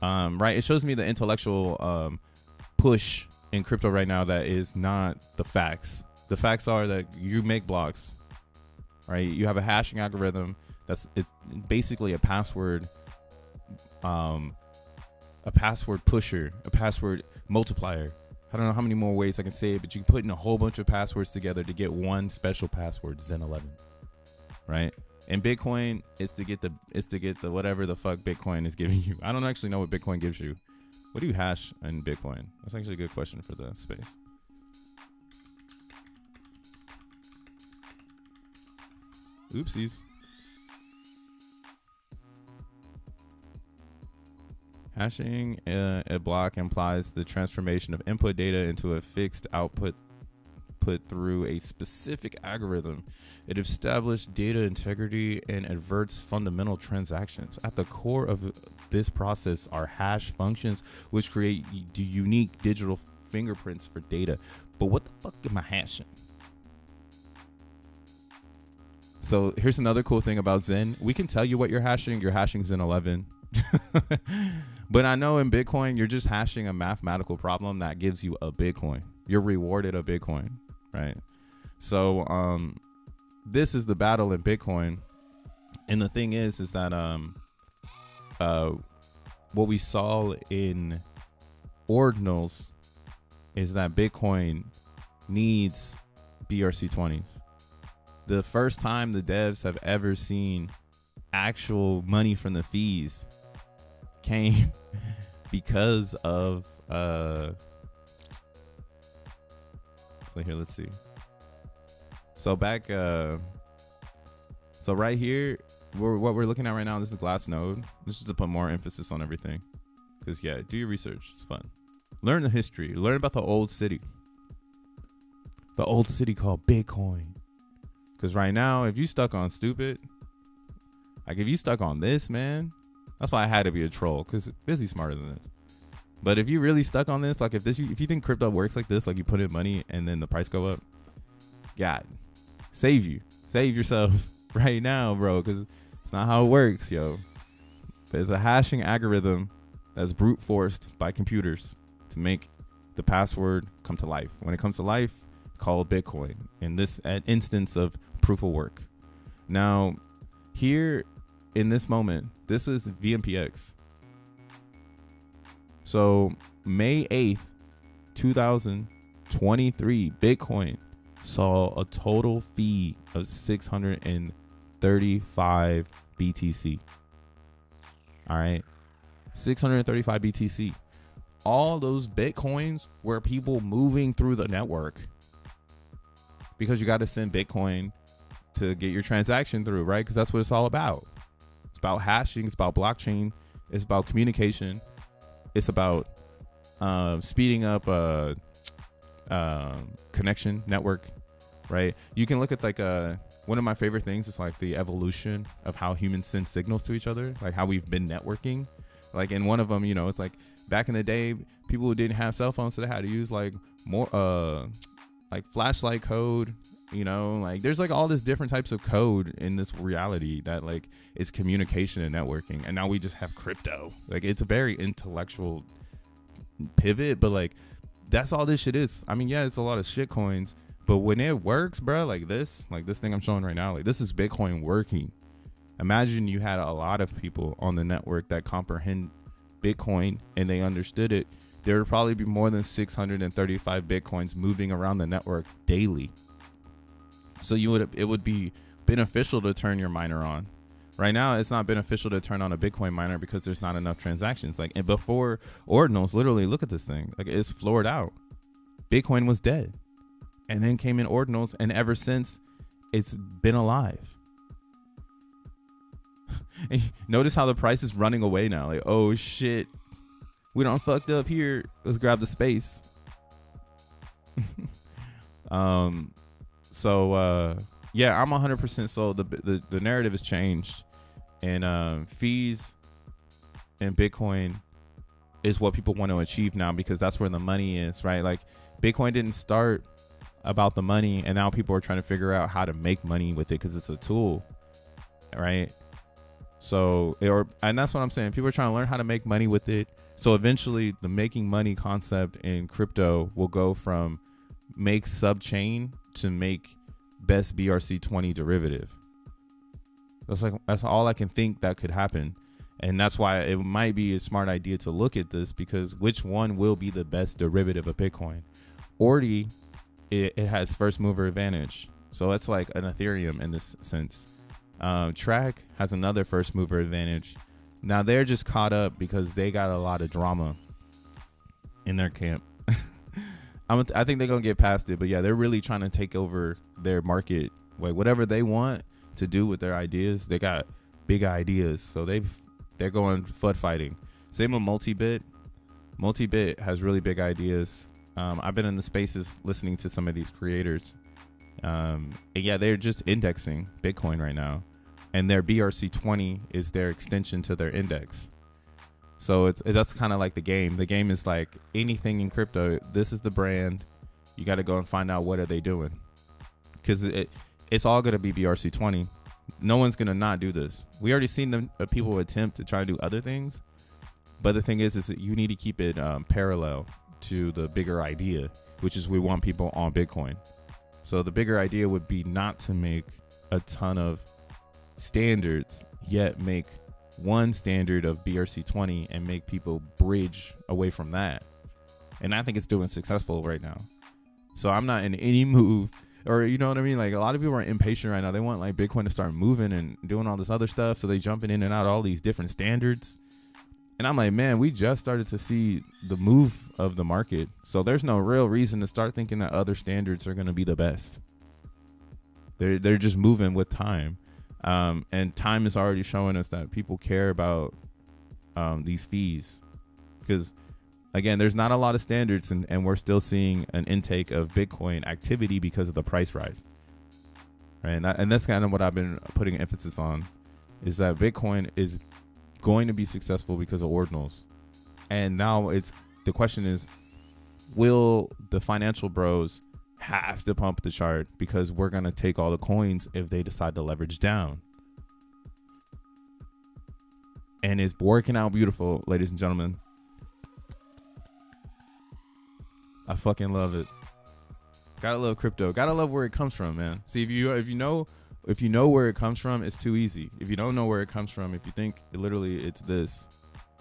A: Right. It shows me the intellectual push in crypto right now that is not the facts. The facts are that you make blocks, right? You have a hashing algorithm it's basically a password pusher, a password multiplier. I don't know how many more ways I can say it, but you can put in a whole bunch of passwords together to get one special password, Zen 11, right? And Bitcoin is to get the whatever the fuck Bitcoin is giving you. I don't actually know what Bitcoin gives you. What do you hash in Bitcoin? That's actually a good question for the space. Oopsies. Hashing a block implies the transformation of input data into a fixed output put through a specific algorithm. It establishes data integrity and averts fundamental transactions. At the core of this process are hash functions, which create unique digital fingerprints for data. But what the fuck am I hashing? So here's another cool thing about Zen. We can tell you what you're hashing. You're hashing Zen 11. But I know in Bitcoin, you're just hashing a mathematical problem that gives you a Bitcoin. You're rewarded a Bitcoin, right? So this is the battle in Bitcoin. And the thing is that what we saw in Ordinals is that Bitcoin needs BRC20s. The first time the devs have ever seen actual money from the fees came because of so here, let's see. So back so right here, what we're looking at right now, this is Glassnode. This is to put more emphasis on everything, because yeah, do your research. It's fun. Learn the history. Learn about the old city called Bitcoin. Because right now, if you stuck on stupid, like if you stuck on this, man, that's why I had to be a troll, because Busy's smarter than this. But if you really stuck on this, like if you think crypto works like this, like you put in money and then the price go up, God, save yourself right now, bro, because it's not how it works, yo. There's a hashing algorithm that's brute forced by computers to make the password come to life. When it comes to life, call Bitcoin in this instance of proof of work. Now, here in this moment, this is VMPX. So May 8th, 2023, Bitcoin saw a total fee of 635 BTC. All right, 635 BTC. All those Bitcoins were people moving through the network, because you got to send Bitcoin to get your transaction through, right? Because that's what it's all about. It's about hashing. It's about blockchain. It's about communication. It's about speeding up connection network, right? You can look at like one of my favorite things is like the evolution of how humans send signals to each other, like how we've been networking. Like in one of them, you know, it's like back in the day, people who didn't have cell phones, so they had to use like more like flashlight code, you know, like there's like all this different types of code in this reality that like is communication and networking. And now we just have crypto. Like it's a very intellectual pivot, but like that's all this shit is. I mean, yeah, it's a lot of shit coins, but when it works, bro, like this thing I'm showing right now, like this is Bitcoin working. Imagine you had a lot of people on the network that comprehend Bitcoin and they understood it. There would probably be more than 635 Bitcoins moving around the network daily. So it would be beneficial to turn your miner on. Right now, it's not beneficial to turn on a Bitcoin miner because there's not enough transactions. Like, and before Ordinals, literally, look at this thing. Like, it's floored out. Bitcoin was dead. And then came in Ordinals, and ever since, it's been alive. And notice how the price is running away now. Like, oh, shit. We done fucked up here. Let's grab the space. Yeah, I'm 100% sold. The narrative has changed, and fees and Bitcoin is what people want to achieve now, because that's where the money is, right? Like Bitcoin didn't start about the money, and now people are trying to figure out how to make money with it because it's a tool, right? So, and that's what I'm saying. People are trying to learn how to make money with it. So eventually the making money concept in crypto will go from make sub chain to make best BRC20 derivative. That's all I can think that could happen. And that's why it might be a smart idea to look at this, because which one will be the best derivative of Bitcoin? Ordi, it has first mover advantage. So it's like an Ethereum in this sense. Track has another first mover advantage. Now they're just caught up because they got a lot of drama in their camp. I think they're going to get past it. But yeah, they're really trying to take over their market. Like whatever they want to do with their ideas, they got big ideas. So they're going FUD fighting. Same with Multibit. Multibit has really big ideas. I've been in the spaces listening to some of these creators. And yeah, they're just indexing Bitcoin right now. And their BRC20 is their extension to their index. So that's kind of like the game. The game is like anything in crypto. This is the brand. You got to go and find out what are they doing. Because it's all going to be BRC20. No one's going to not do this. We already seen them people attempt to try to do other things. But the thing is that you need to keep it parallel to the bigger idea, which is we want people on Bitcoin. So the bigger idea would be not to make a ton of standards, yet make one standard of BRC20 and make people bridge away from that. And I think it's doing successful right now. So I'm not in any move, or you know what I mean? Like a lot of people are impatient right now. They want like Bitcoin to start moving and doing all this other stuff. So they jumping in and out of all these different standards. And I'm like, man, we just started to see the move of the market. So there's no real reason to start thinking that other standards are going to be the best. They're just moving with time. And time is already showing us that people care about these fees. Because, again, there's not a lot of standards, and we're still seeing an intake of Bitcoin activity because of the price rise. Right? And that's kind of what I've been putting emphasis on, is that Bitcoin is going to be successful because of ordinals. And now the question is, will the financial bros have to pump the chart because we're going to take all the coins if they decide to leverage down? And it's working out beautiful, ladies and gentlemen. I fucking love it. Gotta love crypto. Gotta love where it comes from, man. See, if you know where it comes from, it's too easy. If you don't know where it comes from, if you think literally it's this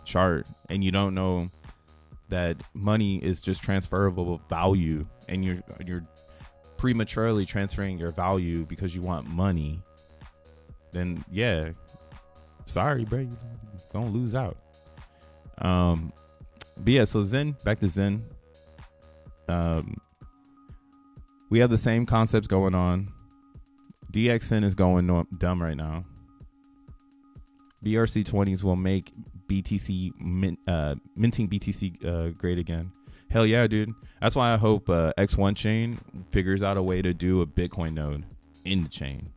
A: chart and you don't know that money is just transferable value, and you're prematurely transferring your value because you want money, then yeah, sorry, bro, you're gonna lose out. But yeah, so back to Zen. We have the same concepts going on. DXN is going dumb right now. BRC20s will make BTC minting BTC great again. Hell yeah, dude. That's why I hope X1 chain figures out a way to do a Bitcoin node in the chain.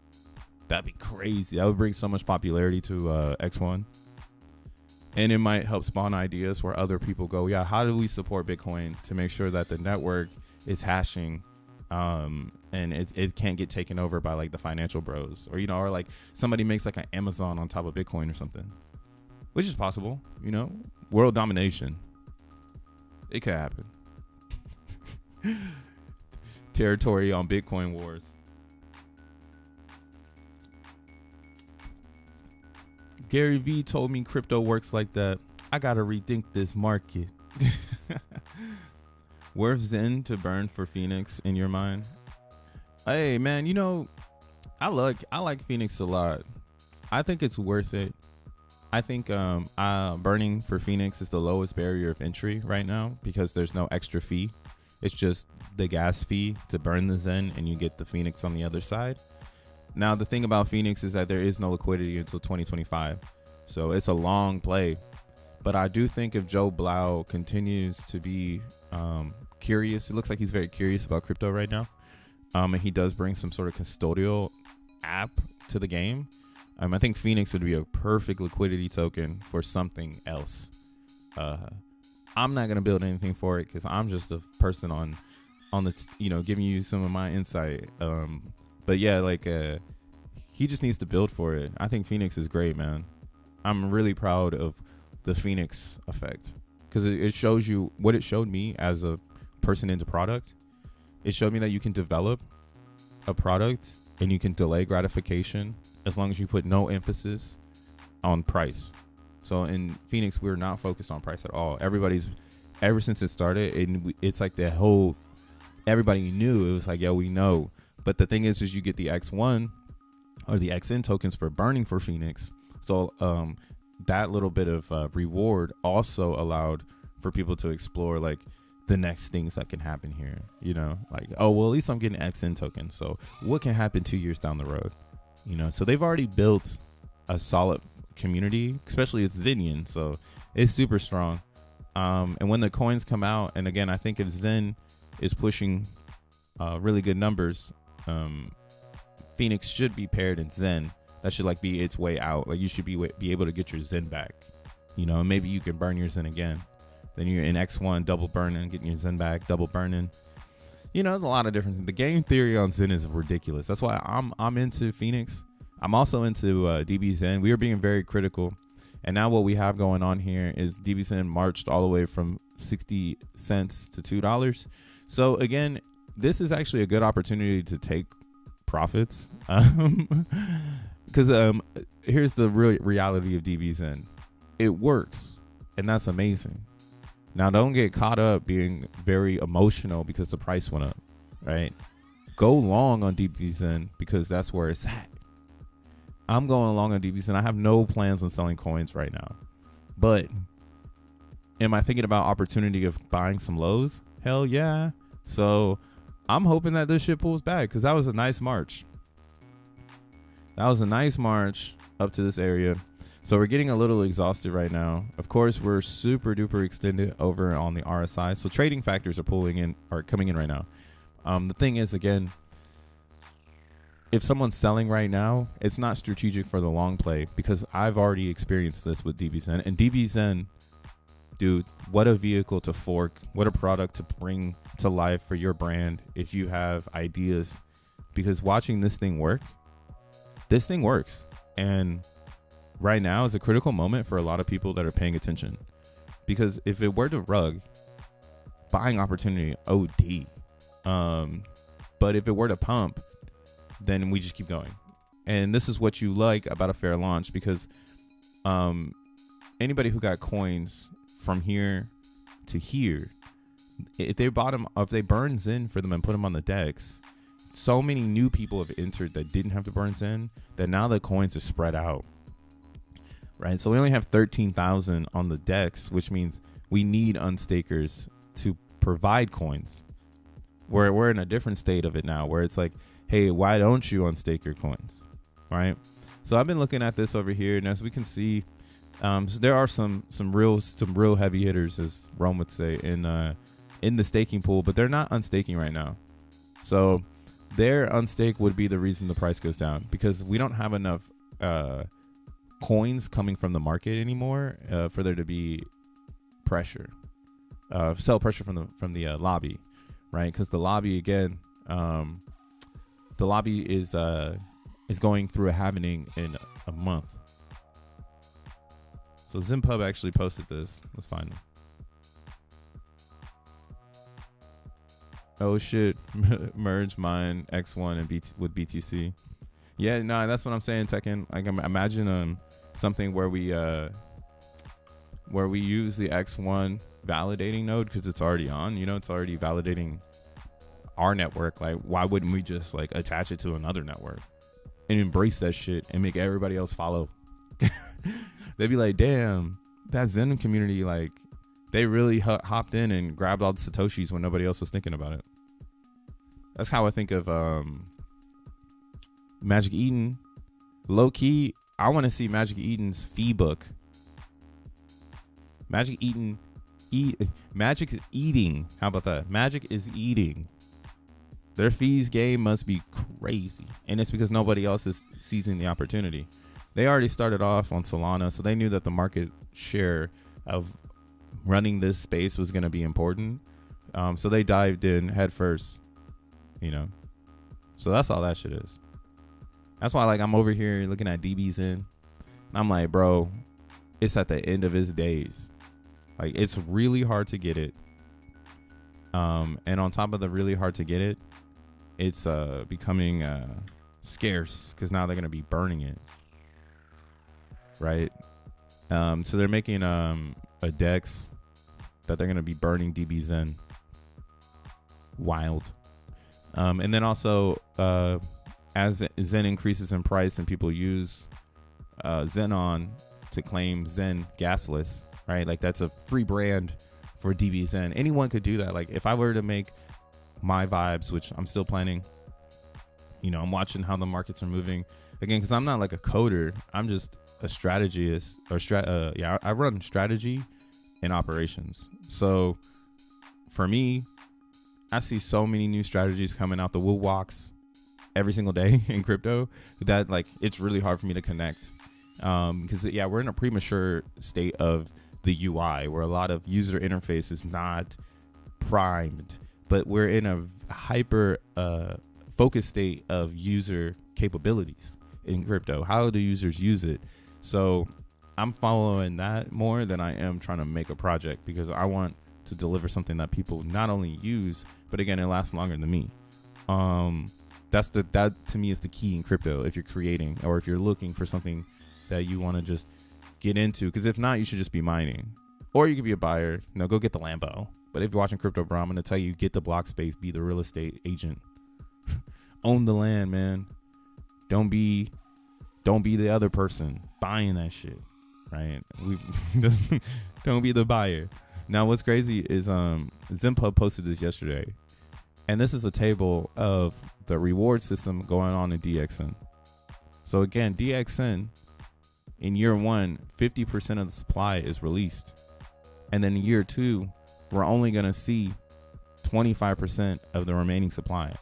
A: That'd be crazy. That would bring so much popularity to X1. And it might help spawn ideas where other people go, yeah, how do we support Bitcoin to make sure that the network is hashing and it can't get taken over by like the financial bros, or or like somebody makes like an Amazon on top of Bitcoin or something, which is possible. World domination, it could happen. Territory on Bitcoin wars. Gary V told me crypto works like that. I gotta rethink this market. Worth Zen to burn for Phoenix in your mind? Hey man, I like Phoenix a lot. I think it's worth it. I think burning for Phoenix is the lowest barrier of entry right now because there's no extra fee. It's just the gas fee to burn the Zen, and you get the Phoenix on the other side. Now the thing about Phoenix is that there is no liquidity until 2025, so it's a long play. But I do think if Joe Blau continues to be curious, it looks like he's very curious about crypto right now, and he does bring some sort of custodial app to the game. I think Phoenix would be a perfect liquidity token for something else. I'm not going to build anything for it because I'm just a person on on the giving you some of my insight. But yeah, like he just needs to build for it. I think Phoenix is great, man. I'm really proud of the Phoenix effect because it shows you what it showed me as a person into product. It showed me that you can develop a product and you can delay gratification as long as you put no emphasis on price. So in Phoenix, we're not focused on price at all. Ever since it started, it's like the whole, everybody knew. It was like, yeah, we know. But the thing is you get the X1 or the XN tokens for burning for Phoenix. So that little bit of reward also allowed for people to explore like the next things that can happen here. Like, oh, well, at least I'm getting XN tokens. So what can happen 2 years down the road? So they've already built a solid community, especially it's Zenian. So it's super strong. And when the coins come out, and again, I think if Zen is pushing really good numbers, Phoenix should be paired in Zen. That should like be its way out. Like you should be able to get your Zen back, and maybe you can burn your Zen again. Then you're in X1 double burning, getting your Zen back, double burning. There's a lot of different things. The game theory on Zen is ridiculous. That's why I'm into Phoenix. I'm also into DB Zen. We are being very critical. And now what we have going on here is DB Zen marched all the way from 60 cents to $2. So again, this is actually a good opportunity to take profits. Because here's the real reality of DB Zen. It works, and that's amazing. Now, don't get caught up being very emotional because the price went up, right? Go long on DB Zen because that's where it's at. I'm going long on DB Zen. I have no plans on selling coins right now. But am I thinking about opportunity of buying some lows? Hell yeah. So I'm hoping that this shit pulls back because that was a nice march. That was a nice march up to this area. So we're getting a little exhausted right now. Of course, we're super duper extended over on the RSI. So trading factors are coming in right now. The thing is, again, if someone's selling right now, it's not strategic for the long play because I've already experienced this with DB Zen. And DB Zen, dude, what a vehicle to fork. What a product to bring to life for your brand if you have ideas. Because watching this thing works. And right now is a critical moment for a lot of people that are paying attention. Because if it were to rug, buying opportunity, OD. But if it were to pump, then we just keep going. And this is what you like about a fair launch because anybody who got coins from here to here, if they burn Zen for them and put them on the DEX, so many new people have entered that didn't have to burn Zen that now the coins are spread out. Right, so we only have 13,000 on the DEX, which means we need unstakers to provide coins. We're in a different state of it now, where it's like, hey, why don't you unstake your coins, right? So I've been looking at this over here, and as we can see, so there are some real heavy hitters, as Rome would say, in the staking pool, but they're not unstaking right now. So their unstake would be the reason the price goes down because we don't have enough coins coming from the market anymore for there to be pressure, sell pressure from the lobby, right? Because the lobby again, the lobby is going through a halvening in a month. So ZenPub actually posted this. Let's find them. Oh shit! Merge mine X1 and with BTC. Yeah, no, that's what I'm saying, Tekken. Like, imagine something where we use the X1 validating node because it's already on. It's already validating our network. Like, why wouldn't we just like attach it to another network and embrace that shit and make everybody else follow? They'd be like, damn, that Zen community, like, they really hopped in and grabbed all the Satoshis when nobody else was thinking about it. That's how I think of Magic Eden. Low key, I want to see Magic Eden's fee book. Magic is eating. How about that? Magic is eating. Their fees game must be crazy. And it's because nobody else is seizing the opportunity. They already started off on Solana, so they knew that the market share of running this space was going to be important. So they dived in head first, you know. So that's all that shit is. That's why, like, I'm over here looking at DBs in. I'm like, bro, it's at the end of its days. Like, it's really hard to get it. And on top of the really hard to get it, it's becoming scarce because now they're gonna be burning it, right? So they're making a DEX that they're gonna be burning DB Zen. Wild. And then also as Zen increases in price and people use Xenon to claim Zen gasless, right? Like, that's a free brand for DB Zen. Anyone could do that. Like, if I were to make my vibes, which I'm still planning, you know, I'm watching how the markets are moving again, because I'm not like a coder. I'm just a strategist, or I run strategy and operations. So for me, I see so many new strategies coming out the woodwalks every single day in crypto that, like, it's really hard for me to connect. Because we're in a premature state of the UI where a lot of user interface is not primed, but we're in a hyper focused state of user capabilities in crypto. How do users use it? So I'm following that more than I am trying to make a project, because I want to deliver something that people not only use, but again, it lasts longer than me. That to me is the key in crypto. If you're creating, or if you're looking for something that you want to just get into, because if not, you should just be mining, or you could be a buyer. No, go get the Lambo. But if you're watching crypto, bro, I'm gonna tell you, get the block space, be the real estate agent, own the land, man. Don't be the other person buying that shit, right? Don't be the buyer. Now, what's crazy is Zenpub posted this yesterday, and this is a table of the reward system going on in DXN. So again, DXN, in year one, 50% of the supply is released, and then in year two, we're only gonna see 25% of the remaining supply.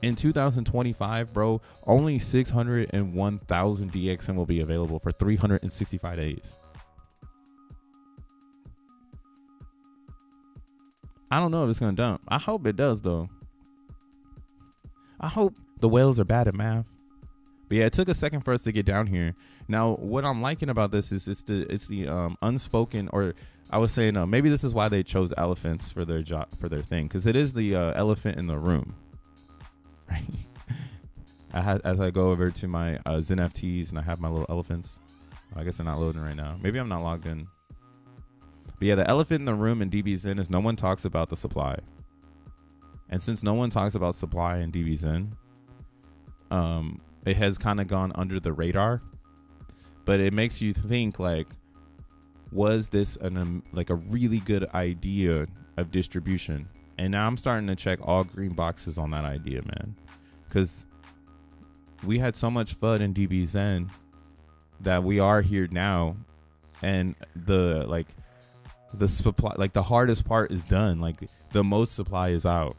A: In 2025, bro, only 601,000 DXN will be available for 365 days. I don't know if it's going to dump. I hope it does, though. I hope the whales are bad at math. But yeah, it took a second for us to get down here. Now, what I'm liking about this is it's the unspoken, or I was saying maybe this is why they chose elephants for their job, for their thing, because it is the elephant in the room. Right? As I go over to my XeNFTs and I have my little elephants. I guess they're not loading right now. Maybe I'm not logged in. But yeah, the elephant in the room in DB Zen is no one talks about the supply. And since no one talks about supply in DB Zen, it has kind of gone under the radar. But it makes you think, like, was this like a really good idea of distribution? And now I'm starting to check all green boxes on that idea, man. Because we had so much fun in DB Zen that we are here now. And the supply, like, the hardest part is done. Like, the most supply is out.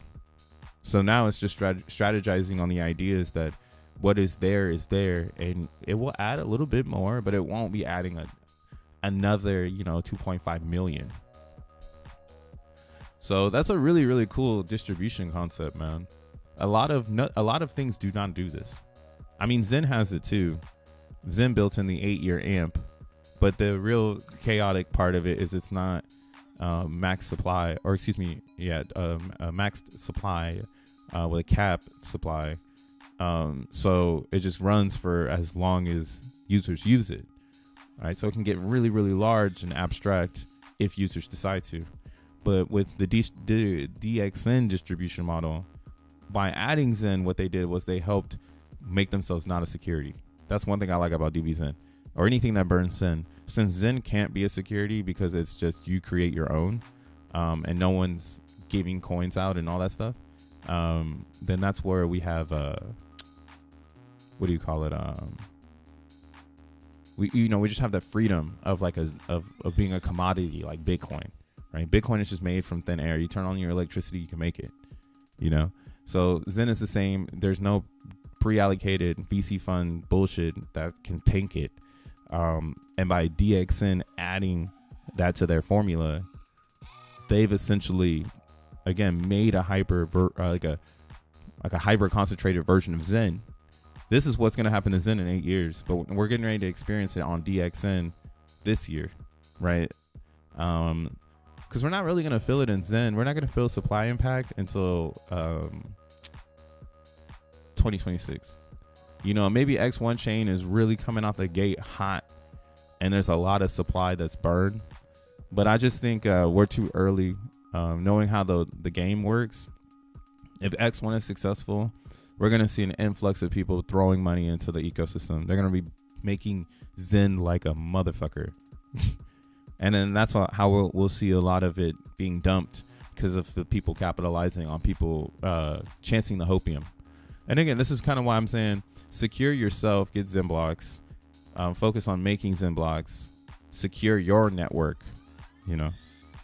A: So now it's just strategizing on the ideas that what is there, and it will add a little bit more, but it won't be adding another 2.5 million. So that's a really, really cool distribution concept, man. A lot of things do not do this. I mean, Zen has it too. Zen built in the 8-year AMP, but the real chaotic part of it is it's not max supply, or excuse me, maxed supply with a cap supply. So it just runs for as long as users use it. All right, so it can get really, really large and abstract if users decide to. But with the DXN distribution model, by adding Zen, what they did was they helped make themselves not a security. That's one thing I like about DB Zen, or anything that burns Zen. Since Zen can't be a security because it's just you create your own, and no one's giving coins out and all that stuff, then that's where we have what do you call it? We just have that freedom of of being a commodity like Bitcoin, right? Bitcoin is just made from thin air. You turn on your electricity, you can make it, So Zen is the same. There's no pre-allocated VC fund bullshit that can tank it. And by DXN adding that to their formula, they've essentially again made a like a hyper concentrated version of Zen. This is what's going to happen to Zen in 8 years, but we're getting ready to experience it on DXN this year, right? Because we're not really going to feel it in Zen. We're not going to feel supply impact until 2026. You know, maybe X1 chain is really coming out the gate hot and there's a lot of supply that's burned. But I just think we're too early, knowing how the game works. If X1 is successful, we're going to see an influx of people throwing money into the ecosystem. They're going to be making Zen like a motherfucker. And then that's how we'll see a lot of it being dumped because of the people capitalizing on people chancing the hopium. And again, this is kind of why I'm saying secure yourself, get XENblocks, focus on making XENblocks, secure your network. You know,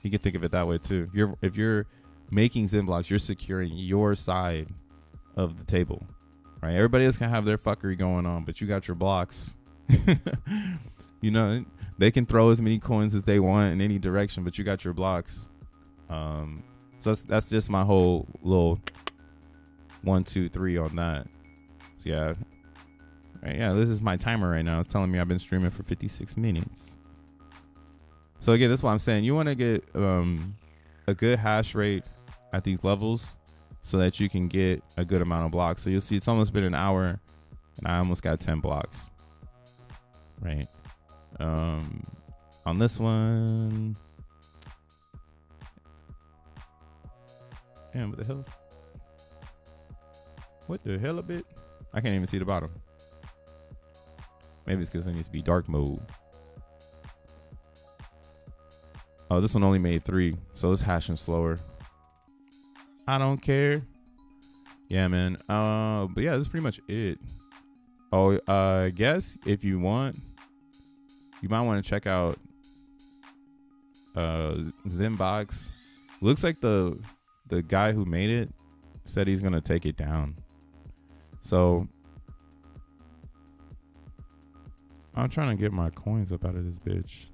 A: you can think of it that way too. If you're making XENblocks, you're securing your side of the table, right? Everybody else can have their fuckery going on, but you got your blocks. You know, they can throw as many coins as they want in any direction, but you got your blocks. So that's just my whole little 1, 2, 3 on that. So yeah, right, yeah. This is my timer right now. It's telling me I've been streaming for 56 minutes. So again, that's why I'm saying you want to get a good hash rate at these levels so that you can get a good amount of blocks. So you'll see it's almost been an hour and I almost got 10 blocks. Right. On this one. Damn, what the hell? What the hell a bit? I can't even see the bottom. Maybe it's because it needs to be dark mode. Oh, this one only made 3, so it's hashing slower. I don't care. Yeah, man. But yeah, that's pretty much it. Oh, I guess if you want, you might want to check out XENBOX. Looks like the guy who made it said he's gonna take it down. So I'm trying to get my coins up out of this bitch.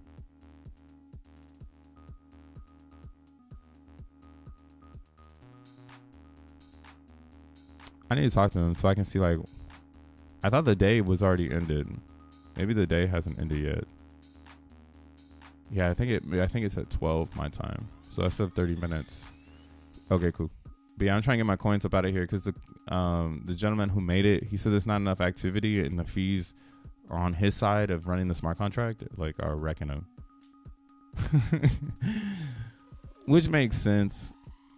A: I need to talk to him so I can see, like, I thought the day was already ended. Maybe the day hasn't ended yet. Yeah, I think it's at 12 my time. So I still have 30 minutes. Okay, cool. But yeah, I'm trying to get my coins up out of here because the gentleman who made it, he said there's not enough activity and the fees on his side of running the smart contract like are wrecking him. Which makes sense.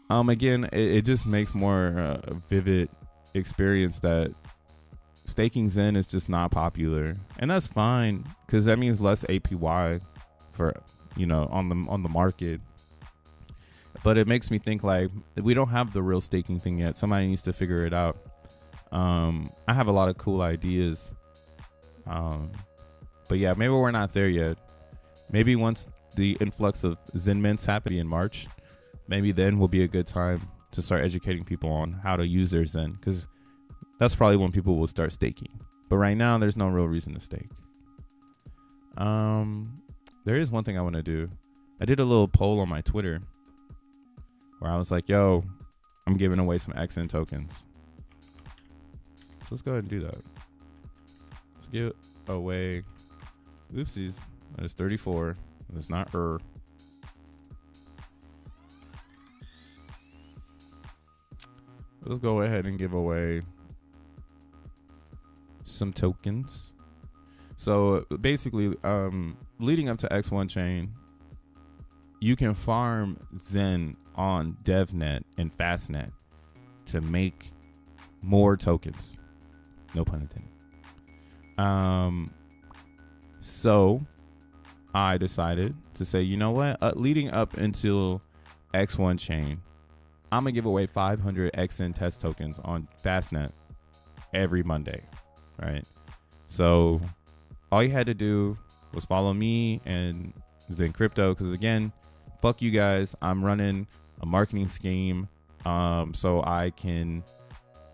A: Again, it just makes more vivid experience that staking Zen is just not popular, and that's fine because that means less APY for, you know, on the market. But it makes me think, like, we don't have the real staking thing yet. Somebody needs to figure it out. I have a lot of cool ideas, but yeah, maybe we're not there yet. Maybe once the influx of Zen mints happen in March, maybe then will be a good time to start educating people on how to use their Zen, because that's probably when people will start staking. But right now, there's no real reason to stake. There is one thing I want to do. I did a little poll on my Twitter where I was like, yo, I'm giving away some XN tokens. So let's go ahead and do that. Let's give away. Oopsies. That is 34. That's not Let's go ahead and give away some tokens. So basically, leading up to X1 chain, you can farm Zen on DevNet and Fastnet to make more tokens. No pun intended. So I decided to say, you know what? Leading up until X1 chain, I'm gonna give away 500 XN test tokens on Fastnet every Monday, right? So all you had to do was follow me and Zen Crypto, because again, fuck you guys. I'm running a marketing scheme so I can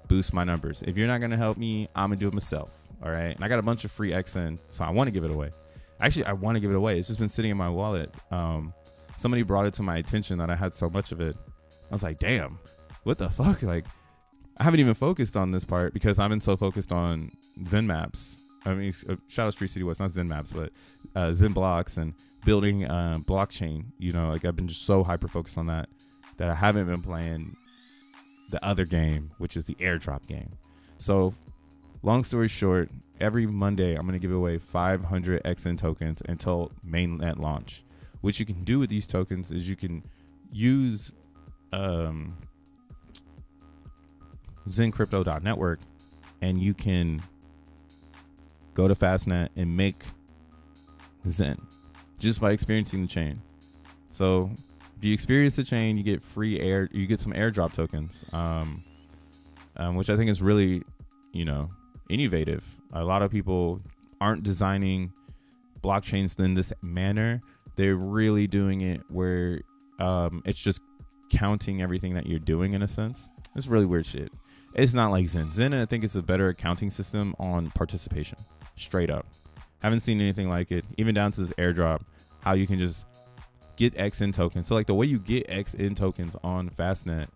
A: boost my numbers. If you're not gonna help me, I'm gonna do it myself. All right. And I got a bunch of free XN, so I want to give it away. Actually, I want to give it away. It's just been sitting in my wallet. Somebody brought it to my attention that I had so much of it. I was like, damn, what the fuck? Like, I haven't even focused on this part because I've been so focused on Zen maps. I mean, shout out Street City West, not Zen maps, but XENblocks and building blockchain. You know, like I've been just so hyper focused on that I haven't been playing the other game, which is the airdrop game. So long story short, every Monday I'm going to give away 500 XN tokens until mainnet launch. What you can do with these tokens is you can use zencrypto.network and you can go to Fastnet and make Zen just by experiencing the chain. So if you experience the chain, you get you get some airdrop tokens, which I think is really, you know, innovative. A lot of people aren't designing blockchains in this manner. They're really doing it where it's just counting everything that you're doing in a sense. It's really weird shit. It's not like Zen. Zen, I think, is a better accounting system on participation. Straight up. Haven't seen anything like it. Even down to this airdrop, how you can just get XN tokens. So like the way you get XN tokens on Fastnet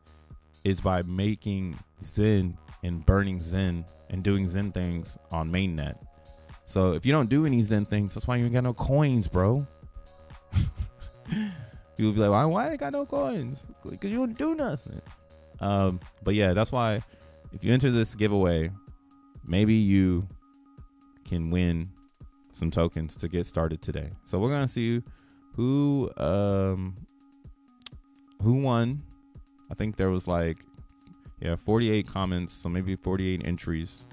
A: is by making Zen and burning Zen and doing Zen things on mainnet. So if you don't do any Zen things, that's why you ain't got no coins, bro. You'll be like, why I got no coins? Because you don't do nothing. But yeah, that's why if you enter this giveaway, maybe you can win some tokens to get started today. So we're gonna see who won. I think there was like 48 comments, so maybe 48 entries.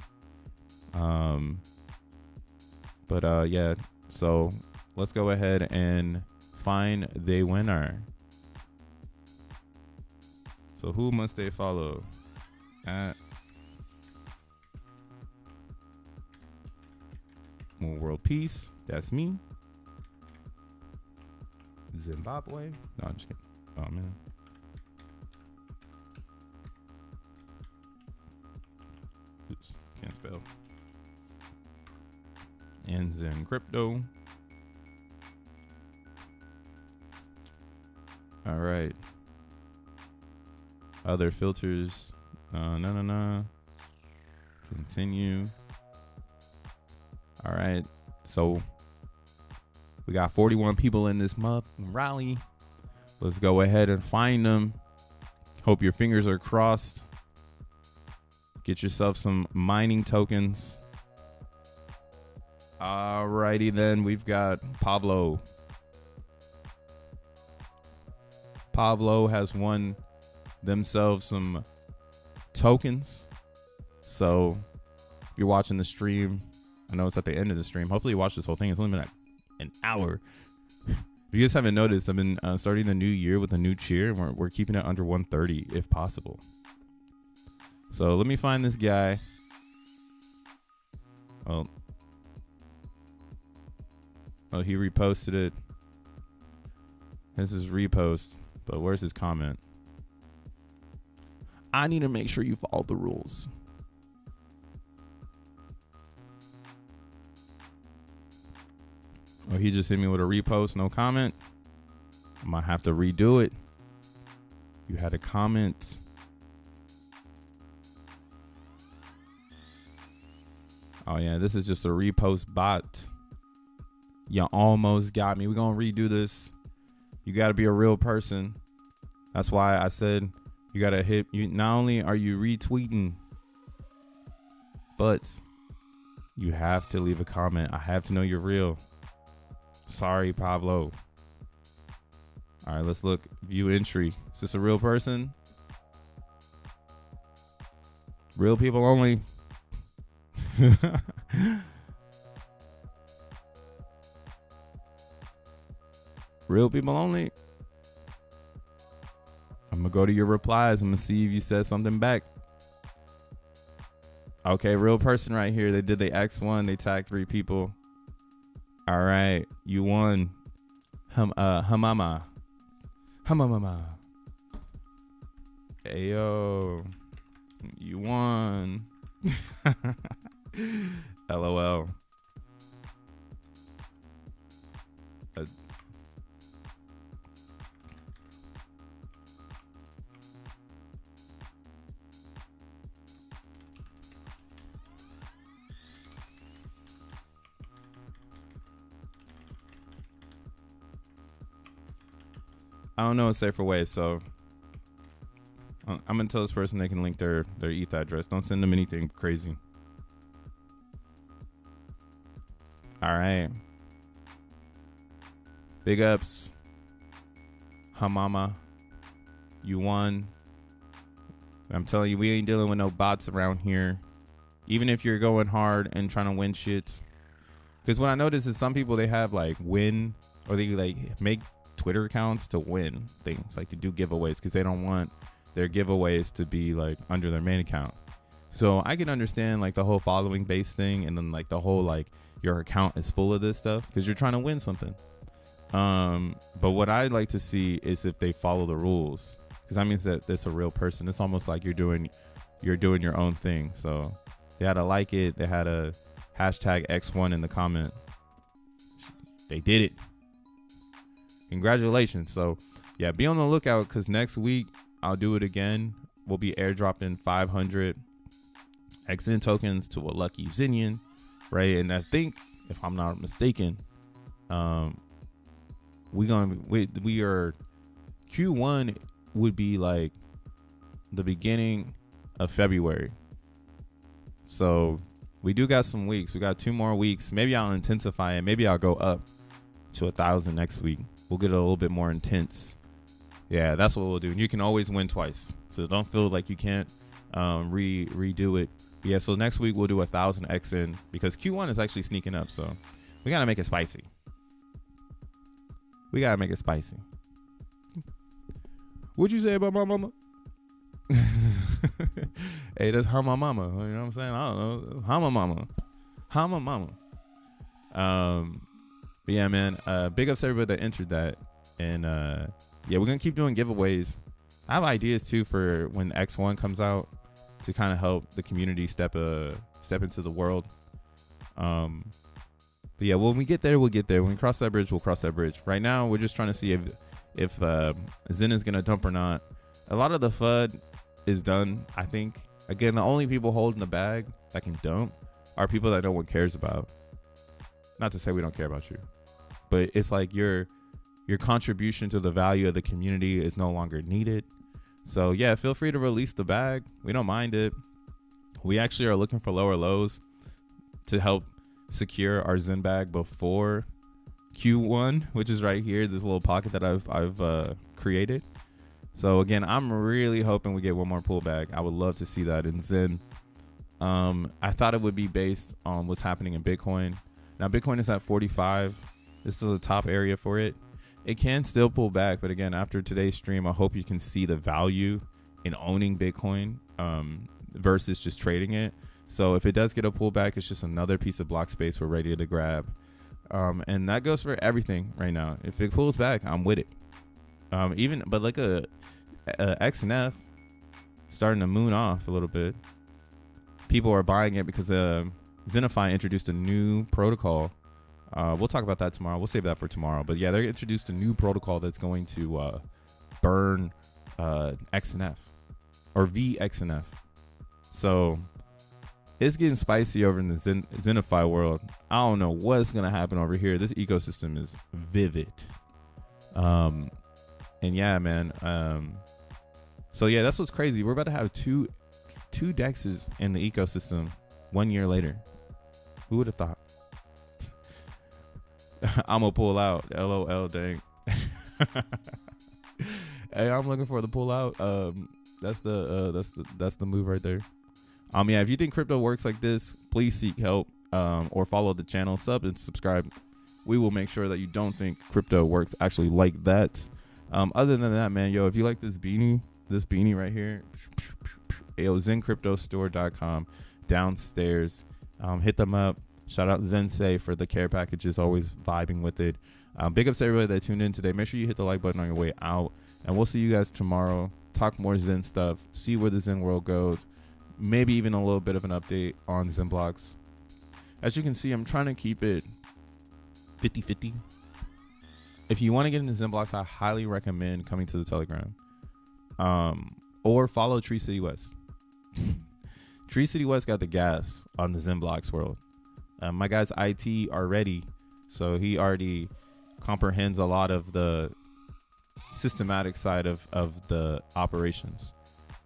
A: But yeah, so let's go ahead and find the winner. So who must they follow? At More World Peace. That's me. Zimbabwe. No, I'm just kidding. Oh man. Oops, can't spell. And Zen Crypto. All right. Other filters. No. Continue. All right. So we got 41 people in this month rally. Let's go ahead and find them. Hope your fingers are crossed. Get yourself some mining tokens. Alrighty then, we've got Pablo. Pablo has won themselves some tokens. So if you're watching the stream, I know it's at the end of the stream. Hopefully you watch this whole thing. It's only been like an hour. If you guys haven't noticed, I've been starting the new year with a new cheer. And we're keeping it under 130 if possible. So let me find this guy. Oh, he reposted it. This is repost, but where's his comment? I need to make sure you follow the rules. Oh, he just hit me with a repost, no comment. I might have to redo it. You had a comment. Oh yeah, this is just a repost bot. You almost got me. We're gonna redo this. You gotta be a real person. That's why I said you gotta hit. You not only are you retweeting, but you have to leave a comment. I have to know you're real. Sorry, Pablo. All right, let's look. View entry. Is this a real person? Real people only. Real people only. I'm gonna go to your replies. I'm gonna see if you said something back. Okay, real person right here. They did the X1. They tagged 3 people. All right, you won. Hamama. Hey yo, you won. LOL. I don't know a safer way, so I'm gonna tell this person they can link their ETH address. Don't send them anything crazy. All right. Big ups. Hamama. You won. I'm telling you, we ain't dealing with no bots around here. Even if you're going hard and trying to win shit. Because what I notice is some people, they have like win, or they like make Twitter accounts to win things, like to do giveaways, because they don't want their giveaways to be like under their main account. So I can understand like the whole following based thing, and then like the whole like your account is full of this stuff because you're trying to win something. But what I'd like to see is if they follow the rules, because that means that it's a real person. It's almost like you're doing your own thing. So they had to like it. They had a hashtag X1 in the comment. They did it. Congratulations. So yeah, be on the lookout, because next week I'll do it again. We'll be airdropping 500 XN tokens to a lucky Xenian, right? And I think, if I'm not mistaken, we are Q1 would be like the beginning of February. So we do got some weeks. We got 2 more weeks. Maybe I'll intensify it. Maybe I'll go up to 1,000 next week. We'll get a little bit more intense. Yeah, that's what we'll do. And you can always win twice, so don't feel like you can't redo it. Yeah, so next week we'll do 1,000 XN, because Q1 is actually sneaking up. So we gotta make it spicy. We gotta make it spicy. What'd you say about my mama? Hey, that's how my mama. You know what I'm saying? I don't know. How my mama. How my mama. But yeah, man. Big ups to everybody that entered that. And yeah, we're gonna keep doing giveaways. I have ideas too for when X1 comes out, to kind of help the community step into the world. But yeah, when we get there, we'll get there. When we cross that bridge, we'll cross that bridge. Right now, we're just trying to see if Zen is gonna dump or not. A lot of the FUD is done, I think. Again, the only people holding the bag that can dump are people that no one cares about. Not to say we don't care about you, but it's like your contribution to the value of the community is no longer needed. So yeah, feel free to release the bag. We don't mind it. We actually are looking for lower lows to help secure our Zen bag before Q1, which is right here, this little pocket that I've created. So again, I'm really hoping we get one more pullback. I would love to see that in Zen. I thought it would be based on what's happening in Bitcoin. Now Bitcoin is at 45. This is a top area for it. It can still pull back, but again, after today's stream, I hope you can see the value in owning Bitcoin versus just trading it. So if it does get a pullback, it's just another piece of block space we're ready to grab. And that goes for everything right now. If it pulls back, I'm with it. But like a XNF starting to moon off a little bit. People are buying it because Xenify introduced a new protocol. We'll talk about that tomorrow. We'll save that for tomorrow. But yeah, they introduced a new protocol that's going to burn XNF or VXNF. So it's getting spicy over in the Xenify world. I don't know what's going to happen over here. This ecosystem is vivid. And yeah, man. So yeah, that's what's crazy. We're about to have two DEXs in the ecosystem 1 year later. Who would have thought? I'm gonna pull out. LOL, dang. Hey, I'm looking for the pull out. That's the move right there. Yeah, if you think crypto works like this, please seek help or follow the channel, sub and subscribe. We will make sure that you don't think crypto works actually like that. Other than that, man, yo, if you like this beanie right here, zencryptostore.com downstairs. Hit them up. Shout out Zensei for the care packages, always vibing with it. Big ups to everybody that tuned in today. Make sure you hit the like button on your way out, and we'll see you guys tomorrow. Talk more Zen stuff, see where the Zen world goes, maybe even a little bit of an update on XENblocks. As you can see, I'm trying to keep it 50-50. If you want to get into XENblocks, I highly recommend coming to the Telegram, or follow Tree City West. Tree City West got the gas on the XENblocks world. My guy's IT are ready, so he already comprehends a lot of the systematic side of the operations.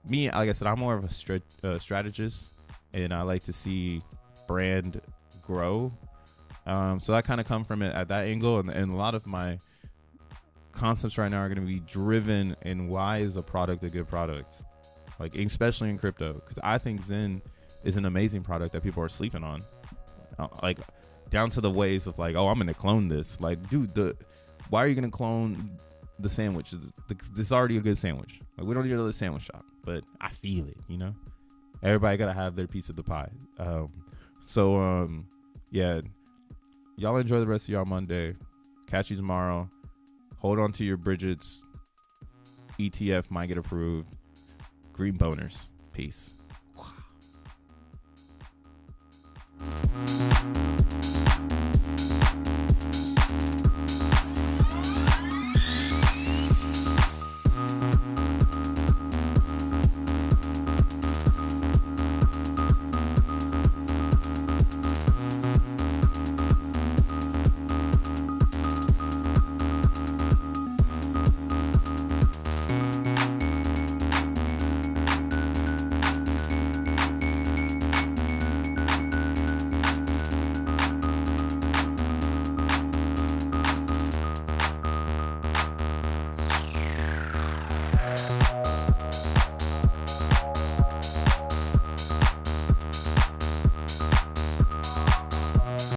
A: Me, like I said, I'm more of a strategist, and I like to see brand grow. So I kind of come from it at that angle, and a lot of my concepts right now are going to be driven in why is a product a good product, like especially in crypto, because I think Zen is an amazing product that people are sleeping on, like down to the ways of like, oh, I'm going to clone this. Like, dude, why are you going to clone the sandwich? This is already a good sandwich. Like, we don't need another sandwich shop, but I feel it, you know. Everybody gotta have their piece of the pie. Yeah, y'all enjoy the rest of y'all Monday. Catch you tomorrow. Hold on to your Bridget's ETF might get approved. Green boners. Peace.